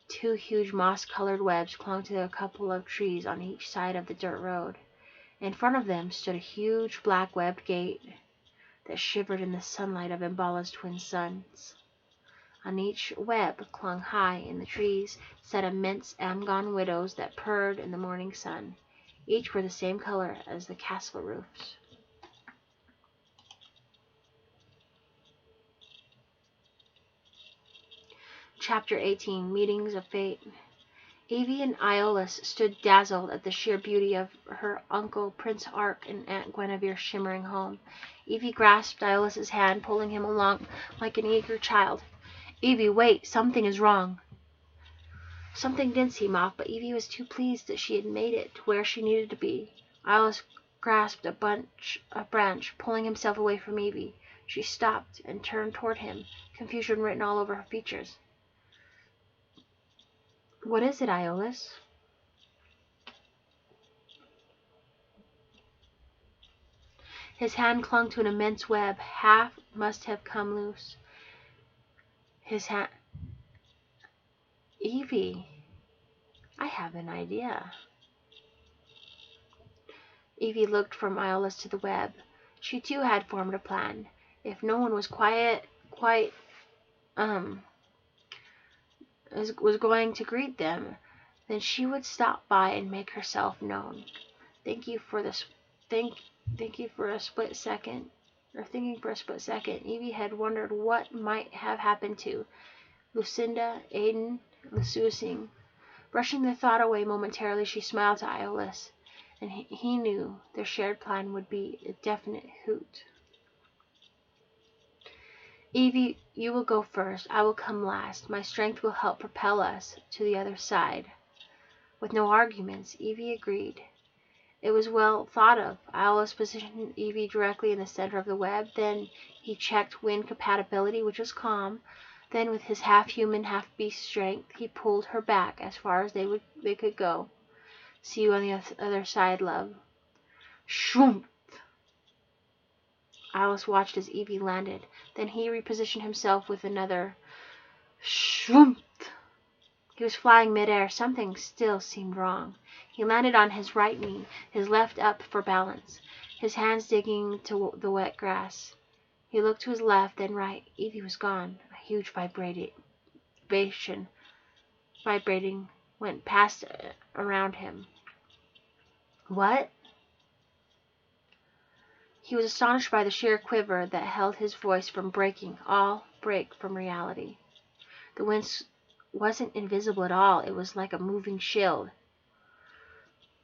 Two huge moss-colored webs clung to a couple of trees on each side of the dirt road. In front of them stood a huge black webbed gate that shivered in the sunlight of Imbala's twin suns. On each web, clung high in the trees, sat immense Amgon widows that purred in the morning sun. Each were the same color as the castle roofs. Chapter 18, Meetings of Fate. Evie and Iolaus stood dazzled at the sheer beauty of her uncle Prince Ark and Aunt Guinevere's shimmering home. Evie grasped Iolaus's hand, pulling him along like an eager child. Evie, wait, something is wrong. Something did seem off, but Evie was too pleased that she had made it to where she needed to be. Iolaus grasped a branch, pulling himself away from Evie. She stopped and turned toward him, confusion written all over her features. What is it, Iolaus? His hand clung to an immense web. Half must have come loose. His hand... Evie, I have an idea. Evie looked from Iolaus to the web. She too had formed a plan. If no one was was going to greet them, then she would stop by and make herself known. Thank you for this. Thank you for a split second. Or thinking for a split second, Evie had wondered what might have happened to Lucinda, Aiden, Lusuasing. Brushing the thought away momentarily, she smiled to Iolaus, and he knew their shared plan would be a definite hoot. Evie, you will go first. I will come last. My strength will help propel us to the other side. With no arguments, Evie agreed. It was well thought of. Iolaus positioned Evie directly in the center of the web. Then he checked wind compatibility, which was calm. Then, with his half-human, half-beast strength, he pulled her back as far as they could go. See you on the other side, love. Shroom! Iolaus watched as Evie landed. Then he repositioned himself with another shroom. He was flying midair. Something still seemed wrong. He landed on his right knee, his left up for balance, his hands digging to the wet grass. He looked to his left, then right. Evie was gone. A huge vibrating went past around him. What? He was astonished by the sheer quiver that held his voice from breaking all break from reality. The wind wasn't invisible at all. It was like a moving shield.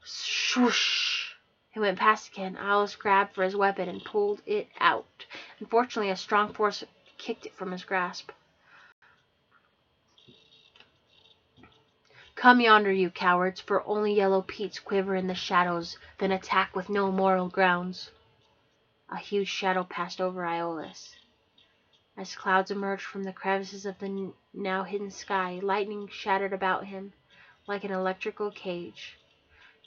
Swoosh! It went past again. Iolaus grabbed for his weapon and pulled it out. Unfortunately, a strong force kicked it from his grasp. Come yonder, you cowards, for only yellow peats quiver in the shadows, then attack with no moral grounds. A huge shadow passed over Iolaus. As clouds emerged from the crevices of the now hidden sky, lightning shattered about him like an electrical cage.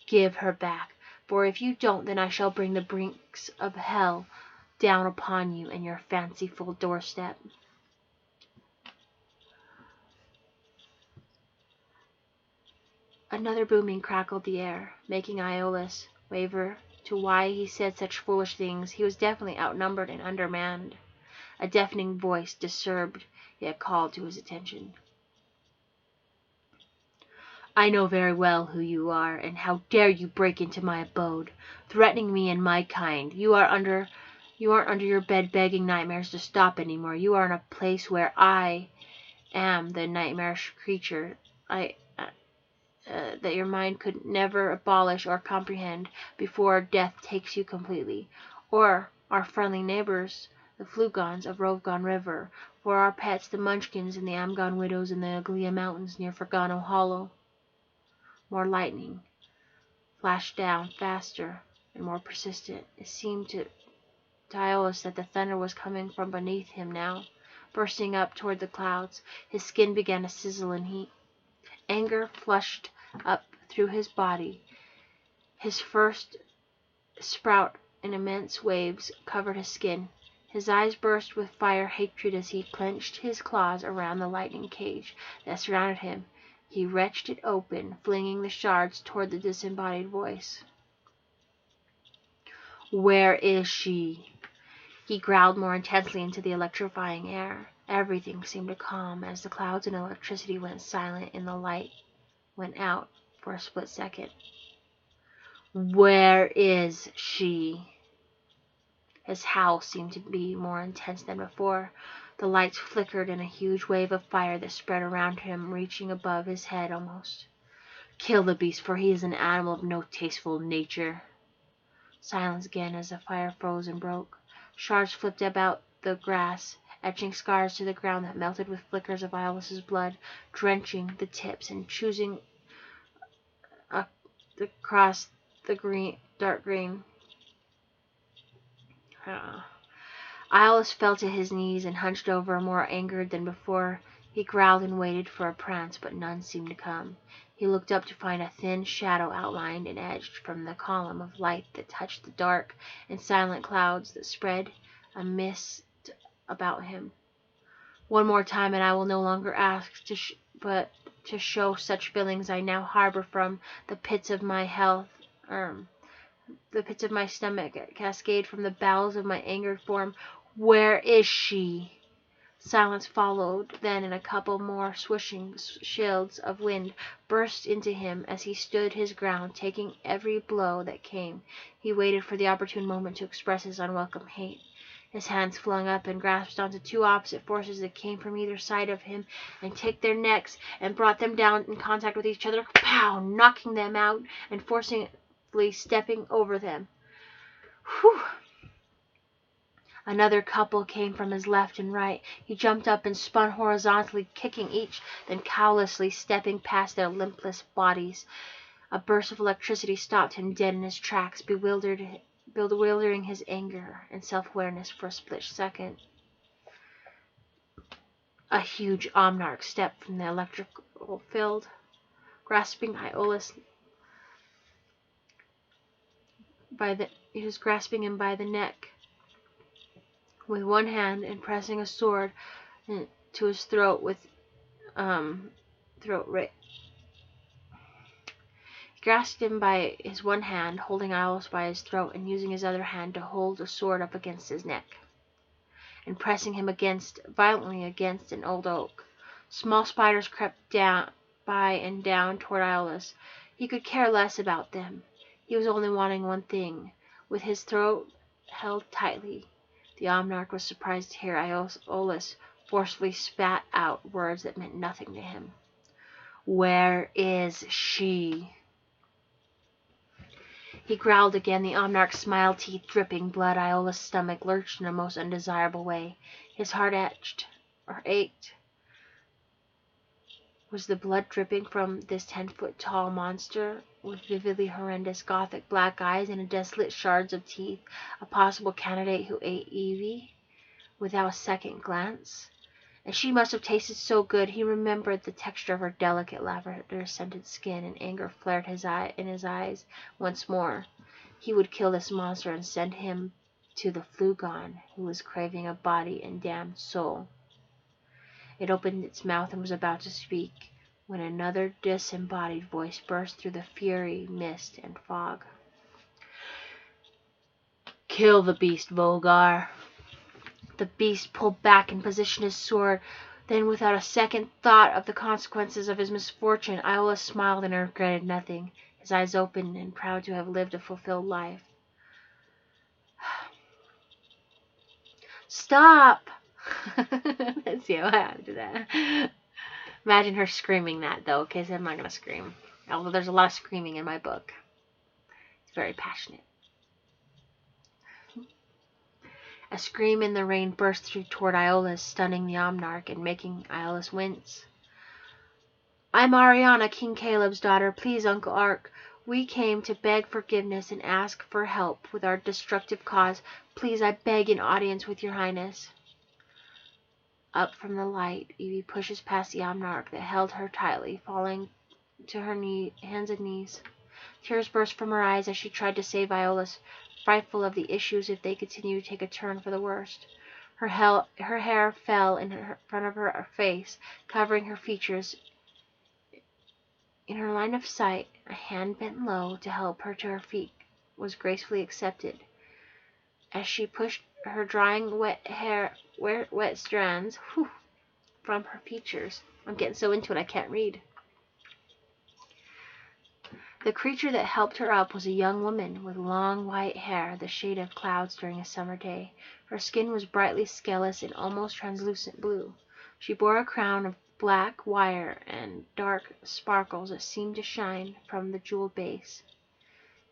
Give her back, for if you don't, then I shall bring the brinks of hell down upon you and your fanciful doorstep. Another booming crackled the air, making Iolaus waver to why he said such foolish things. He was definitely outnumbered and undermanned. A deafening voice, disturbed yet called to his attention. I know very well who you are, and how dare you break into my abode, threatening me and my kind. You aren't under your bed begging nightmares to stop anymore. You are in a place where I am the nightmarish creature that your mind could never abolish or comprehend before death takes you completely. Or our friendly neighbors, the Flugons of Rovgon River, or our pets, the Munchkins and the Amgon Widows in the Aglia Mountains near Fergano Hollow. More lightning flashed down, faster and more persistent. It seemed to Iolaus that the thunder was coming from beneath him now, bursting up toward the clouds. His skin began to sizzle in heat. Anger flushed up through his body. His first sprout in immense waves covered his skin. His eyes burst with fire hatred as he clenched his claws around the lightning cage that surrounded him. He wrenched it open, flinging the shards toward the disembodied voice. Where is she? He growled more intensely into the electrifying air. Everything seemed to calm as the clouds and electricity went silent and the light went out for a split second. Where is she? His howl seemed to be more intense than before. The lights flickered in a huge wave of fire that spread around him, reaching above his head almost. Kill the beast, for he is an animal of no tasteful nature. Silence again as the fire froze and broke. Shards flipped about the grass, etching scars to the ground that melted with flickers of Iolaus's blood, drenching the tips and choosing across the dark green. Iolaus fell to his knees and hunched over, more angered than before. He growled and waited for a prance, but none seemed to come. He looked up to find a thin shadow outlined and edged from the column of light that touched the dark and silent clouds that spread a mist about him. One more time, and I will no longer ask but to show such feelings I now harbor from the pits of my the pits of my stomach cascade from the bowels of my angered form. Where is she? Silence followed, then in a couple more swishing shields of wind burst into him as he stood his ground, taking every blow that came. He waited for the opportune moment to express his unwelcome hate. His hands flung up and grasped onto two opposite forces that came from either side of him and took their necks and brought them down in contact with each other, pow, knocking them out and forcibly stepping over them. Whew! Another couple came from his left and right. He jumped up and spun horizontally, kicking each, then callously stepping past their limpless bodies. A burst of electricity stopped him dead in his tracks, bewildering his anger and self-awareness for a split second. A huge Omnarch stepped from the electrical field, grasping Iolaus he was grasping him by the neck with one hand and pressing a sword to his throat with He grasped him by his one hand, holding Iolaus by his throat and using his other hand to hold the sword up against his neck, and pressing him violently against an old oak. Small spiders crept by and down toward Iolaus. He could care less about them. He was only wanting one thing. With his throat held tightly, the Omnarch was surprised to hear Iolaus forcefully spat out words that meant nothing to him. Where is she? He growled again, the Omnarch's smile teeth dripping blood. Iolaus' stomach lurched in a most undesirable way. His heart ached. Was the blood dripping from this 10-foot tall monster with vividly horrendous gothic black eyes and desolate shards of teeth a possible candidate who ate Evie without a second glance? And she must have tasted so good. He remembered the texture of her delicate lavender-scented skin, and anger flared in his eyes once more. He would kill this monster and send him to the Flugon, who was craving a body and damned soul. It opened its mouth and was about to speak, when another disembodied voice burst through the fury, mist, and fog. Kill the beast, Volgar. The beast pulled back and positioned his sword. Then, without a second thought of the consequences of his misfortune, Iolaus smiled and regretted nothing, his eyes open and proud to have lived a fulfilled life. Stop! Let's see how I do that. Imagine her screaming that, though, okay? So I'm not going to scream. Although there's a lot of screaming in my book. It's very passionate. A scream in the rain burst through toward Iolaus, stunning the Omnarch and making Iolaus wince. I'm Ariana, King Caleb's daughter. Please, Uncle Ark, we came to beg forgiveness and ask for help with our destructive cause. Please, I beg an audience with your highness. Up from the light, Evie pushes past the Omnarch that held her tightly, falling to her hands and knees. Tears burst from her eyes as she tried to save Iolaus, frightful of the issues if they continued to take a turn for the worst. Her hair fell in front of her face, covering her features. In her line of sight, a hand bent low to help her to her feet was gracefully accepted. As she pushed her drying wet strands from her features. I'm getting so into it I can't read. The creature that helped her up was a young woman with long white hair, the shade of clouds during a summer day. Her skin was brightly scaleless and almost translucent blue. She bore a crown of black wire and dark sparkles that seemed to shine from the jeweled base.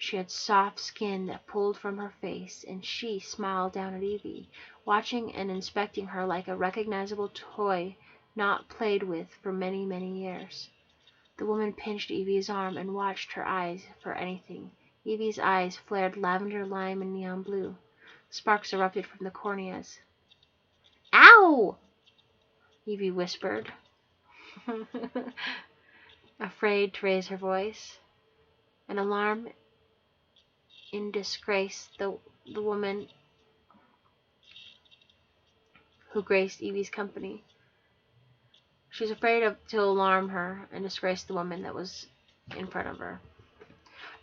She had soft skin that pulled from her face, and she smiled down at Evie, watching and inspecting her like a recognizable toy not played with for many, many years. The woman pinched Evie's arm and watched her eyes for anything. Evie's eyes flared lavender, lime, and neon blue. Sparks erupted from the corneas. Ow! Evie whispered, afraid to raise her voice. An alarm in disgrace the woman who graced Evie's company. She was afraid to alarm her and disgrace the woman that was in front of her.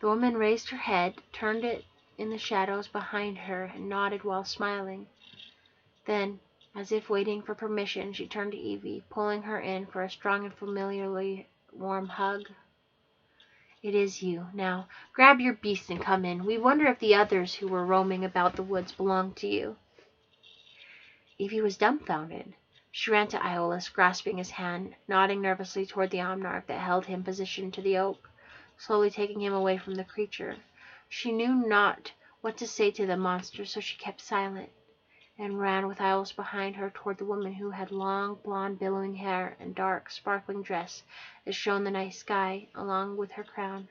The woman raised her head, turned it in the shadows behind her, and nodded while smiling. Then, as if waiting for permission, she turned to Evie, pulling her in for a strong and familiarly warm hug. "It is you. Now, grab your beast and come in. We wonder if the others who were roaming about the woods belong to you." Evie was dumbfounded. She ran to Iolaus, grasping his hand, nodding nervously toward the almanac that held him positioned to the oak, slowly taking him away from the creature. She knew not what to say to the monster, so she kept silent, and ran with Iolaus behind her toward the woman who had long, blonde, billowing hair and dark, sparkling dress that shone the night sky along with her crown.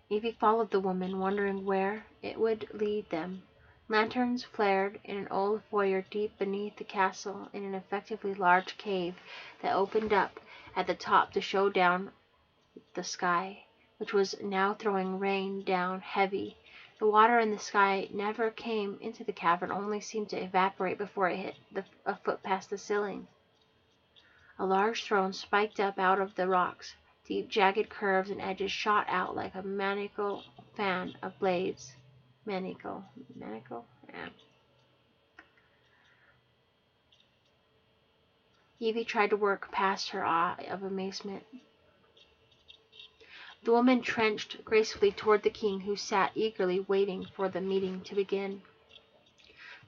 Evie followed the woman, wondering where it would lead them. Lanterns flared in an old foyer deep beneath the castle in an effectively large cave that opened up at the top to show down the sky, which was now throwing rain down heavy. The water in the sky never came into the cavern, only seemed to evaporate before it hit a foot past the ceiling. A large throne spiked up out of the rocks. Deep, jagged curves and edges shot out like a maniacal fan of blades. Maniacal? Yeah. Evie tried to work past her awe of amazement. The woman trenched gracefully toward the king, who sat eagerly waiting for the meeting to begin.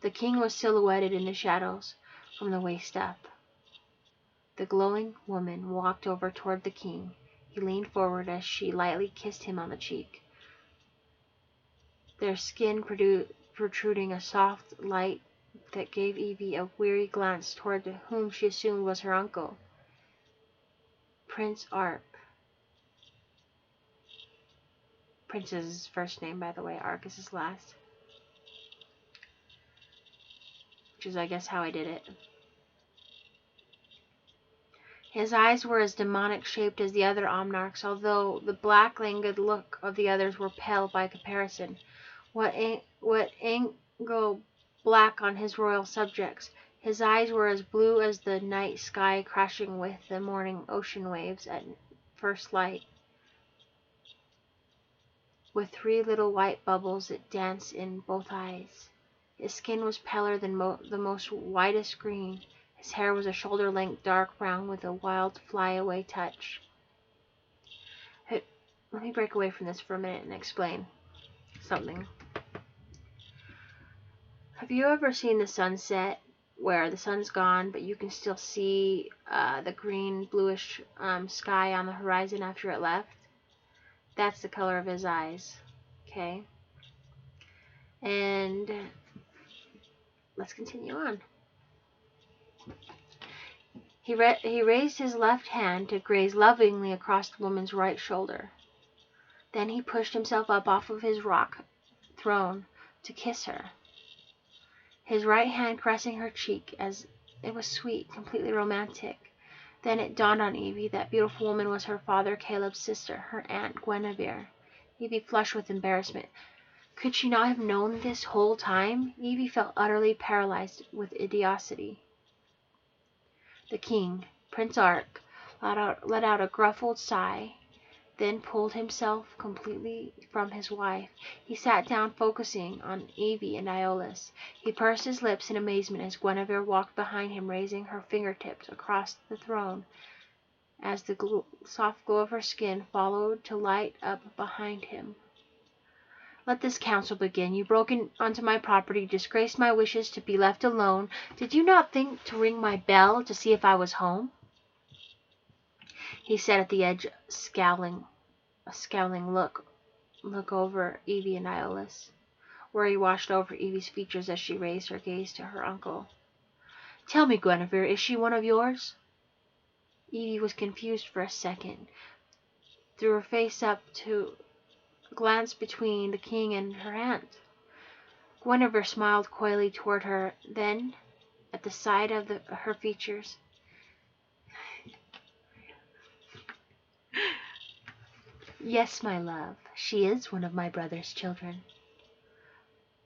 The king was silhouetted in the shadows from the waist up. The glowing woman walked over toward the king. He leaned forward as she lightly kissed him on the cheek, their skin protruding a soft light that gave Evie a weary glance toward whom she assumed was her uncle, Prince Arp. Prince is his first name, by the way. Ark is his last. Which is, I guess, how I did it. His eyes were as demonic-shaped as the other Omnarchs, although the black, languid look of the others were pale by comparison. What angle black on his royal subjects? His eyes were as blue as the night sky crashing with the morning ocean waves at first light, with three little white bubbles that danced in both eyes. His skin was paler than the most whitest green. His hair was a shoulder-length dark brown with a wild fly-away touch. Hey, let me break away from this for a minute and explain something. Have you ever seen the sunset where the sun's gone, but you can still see the green, bluish sky on the horizon after it left? That's the color of his eyes. Okay? And let's continue on. He raised his left hand to graze lovingly across the woman's right shoulder. Then he pushed himself up off of his rock throne to kiss her, his right hand caressing her cheek as it was sweet, completely romantic. Then it dawned on Evie that beautiful woman was her father Caleb's sister, her aunt Guinevere. Evie flushed with embarrassment. Could she not have known this whole time? Evie felt utterly paralyzed with idiocy. The king, Prince Ark, let out a gruffled sigh, then pulled himself completely from his wife. He sat down, focusing on Evie and Iolaus. He pursed his lips in amazement as Guinevere walked behind him, raising her fingertips across the throne as the soft glow of her skin followed to light up behind him. Let this council begin. You broke onto my property, disgraced my wishes to be left alone. Did you not think to ring my bell to see if I was home? He said at the edge, a scowling look over Evie and Iolaus, where he watched over Evie's features as she raised her gaze to her uncle. Tell me, Guinevere, is she one of yours? Evie was confused for a second, threw her face up to glance between the king and her aunt. Guinevere smiled coyly toward her, then, at the side of her features, Yes, my love, she is one of my brother's children.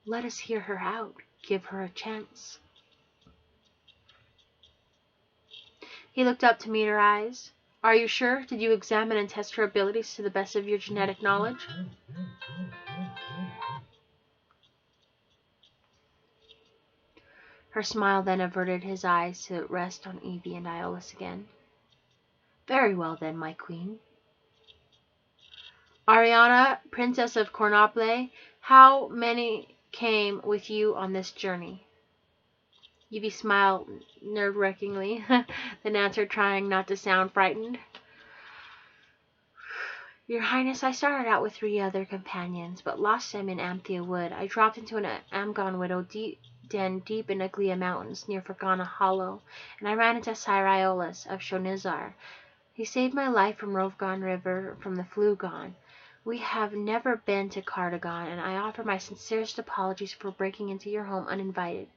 Let us hear her out. Give her a chance. He looked up to meet her eyes. Are you sure? Did you examine and test her abilities to the best of your genetic knowledge? Her smile then averted his eyes to rest on Evie and Iolus again. Very well then, my queen. Ariana, Princess of Cornople, how many came with you on this journey? Evie smiled nerve-wrackingly, then answered, trying not to sound frightened. Your Highness, I started out with 3 other companions, but lost them in Amthia Wood. I dropped into an Amgon widow den deep in Aglia Mountains, near Fergana Hollow, and I ran into Sire Iolus of Shonizar. He saved my life from Rovgon River, from the Flugon. We have never been to Cardigan, and I offer my sincerest apologies for breaking into your home uninvited.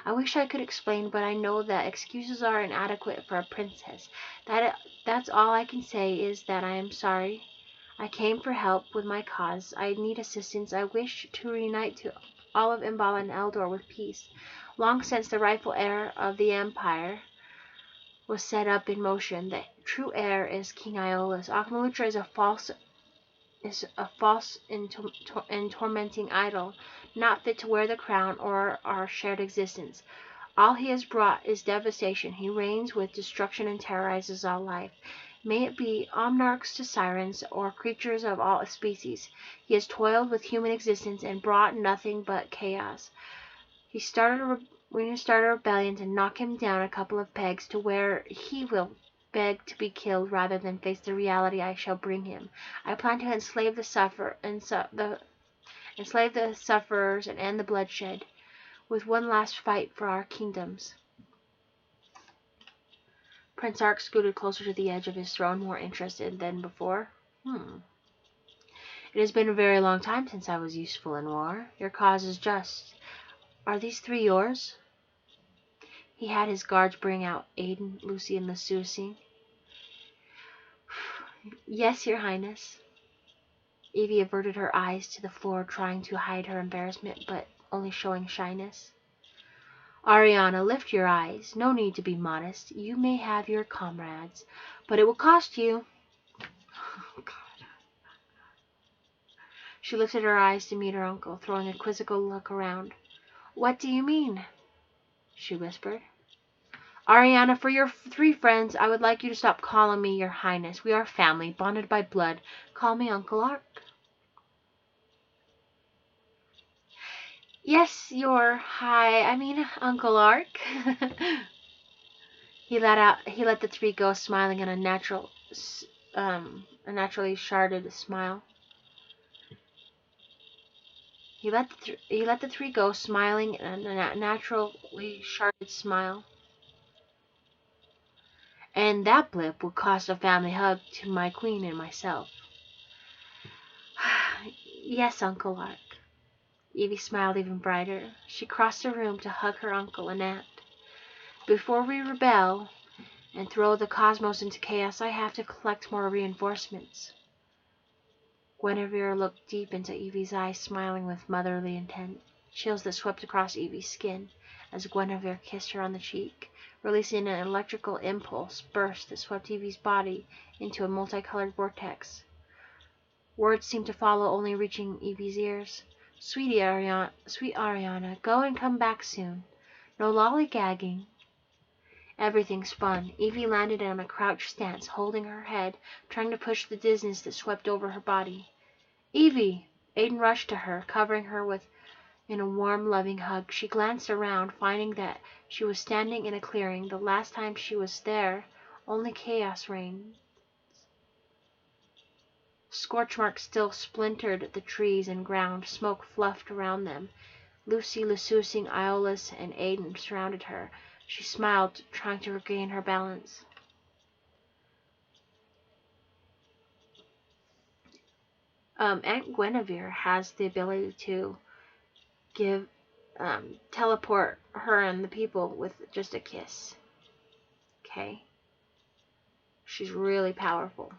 I wish I could explain, but I know that excuses are inadequate for a princess. That's all I can say is that I am sorry. I came for help with my cause. I need assistance. I wish to reunite to all of Imbala and Eldor with peace. Long since the rightful heir of the empire was set up in motion. The true heir is King Iolus. Akmalutra is a false and tormenting idol, not fit to wear the crown or our shared existence. All he has brought is devastation. He reigns with destruction and terrorizes all life. May it be omnarchs to sirens, or creatures of all species. He has toiled with human existence and brought nothing but chaos. We need to start a rebellion to knock him down a couple of pegs to where he will beg to be killed rather than face the reality I shall bring him. I plan to enslave the sufferers and end the bloodshed with one last fight for our kingdoms. Prince Ark scooted closer to the edge of his throne, more interested than before. It has been a very long time since I was useful in war. Your cause is just. Are these 3 yours? He had his guards bring out Aiden, Lucy, and Lucy. Yes, your Highness. Evie averted her eyes to the floor, trying to hide her embarrassment, but only showing shyness. Ariana, lift your eyes. No need to be modest. You may have your comrades, but it will cost you. Oh, God. She lifted her eyes to meet her uncle, throwing a quizzical look around. What do you mean? She whispered. Ariana, for your 3 friends, I would like you to stop calling me your Highness. We are family, bonded by blood. Call me Uncle Ark. Yes, Uncle Ark. He let the 3 go, smiling in a naturally sharded smile. He let the 3 go, smiling in a naturally sharded smile. And that blip would cost a family hug to my queen and myself. Yes, Uncle Ark. Evie smiled even brighter. She crossed the room to hug her uncle and aunt. Before we rebel and throw the cosmos into chaos, I have to collect more reinforcements. Guinevere looked deep into Evie's eyes, smiling with motherly intent. Chills that swept across Evie's skin as Guinevere kissed her on the cheek, releasing an electrical impulse burst that swept Evie's body into a multicolored vortex. Words seemed to follow, only reaching Evie's ears. Sweet Ariana, go and come back soon. No lollygagging. Everything spun. Evie landed on a crouched stance, holding her head, trying to push the dizziness that swept over her body. Evie! Aiden rushed to her, covering her in a warm, loving hug. She glanced around, finding that she was standing in a clearing. The last time she was there, only chaos reigned. Scorch marks still splintered the trees and ground. Smoke fluffed around them. Lucy, Lususing, Iolus, and Aiden surrounded her. She smiled, trying to regain her balance. Aunt Guinevere has the ability to teleport her and the people with just a kiss. Okay? She's really powerful.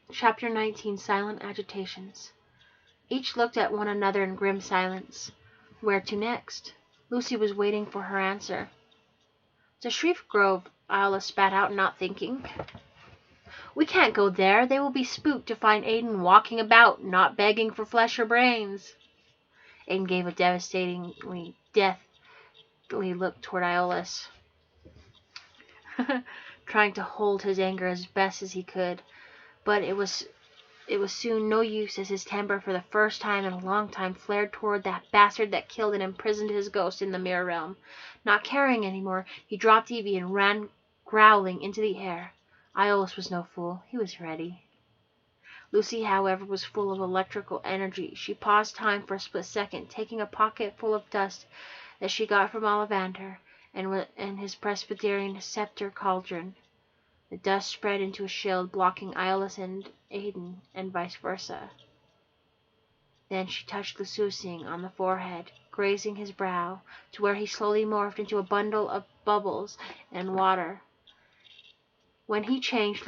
Chapter 19, Silent Agitations. Each looked at one another in grim silence. Where to next? Lucy was waiting for her answer. To Shreve Grove, Isla spat out, not thinking. We can't go there. They will be spooked to find Aiden walking about, not begging for flesh or brains. Aiden gave a devastatingly deathly look toward Iolaus, trying to hold his anger as best as he could, but it was soon no use as his temper for the first time in a long time flared toward that bastard that killed and imprisoned his ghost in the mirror realm. Not caring any more, he dropped Evie and ran growling into the air. Iolaus was no fool. He was ready. Lucy, however, was full of electrical energy. She paused time for a split second, taking a pocket full of dust that she got from Ollivander and his Presbyterian scepter cauldron. The dust spread into a shield, blocking Iolaus and Aiden, and vice versa. Then she touched Lucy on the forehead, grazing his brow, to where he slowly morphed into a bundle of bubbles and water. When he changed,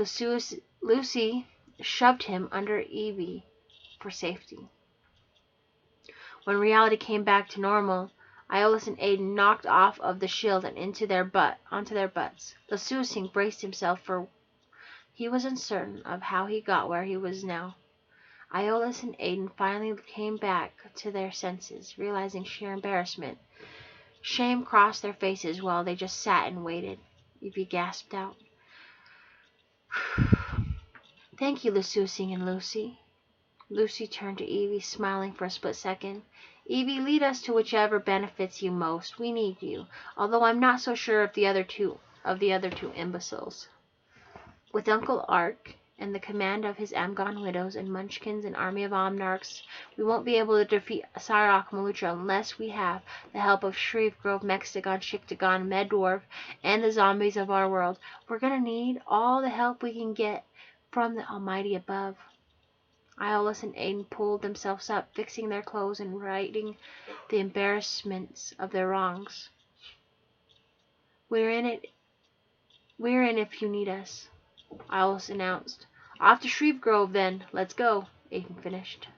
Lucy shoved him under Evie for safety. When reality came back to normal, Iolaus and Aiden knocked off of the shield and onto their butts. Lucy braced himself, for he was uncertain of how he got where he was now. Iolaus and Aiden finally came back to their senses, realizing sheer embarrassment. Shame crossed their faces while they just sat and waited. Evie gasped out, "Thank you, Lucy and Lucy." Lucy turned to Evie, smiling for a split second. "Evie, lead us to whichever benefits you most. We need you, although I'm not so sure of the other two imbeciles. With Uncle Ark and the command of his Amgon widows and Munchkins and army of Omnarchs, we won't be able to defeat Cyrok Malutra unless we have the help of Shreve Grove, Mextagon, Shiktagon, Meddwarf, and the zombies of our world. We're gonna need all the help we can get from the Almighty above." Iolaus and Aiden pulled themselves up, fixing their clothes and righting the embarrassments of their wrongs. We're in if you need us," Iolaus announced. "Off to Shreve Grove, then. Let's go," Aiden finished.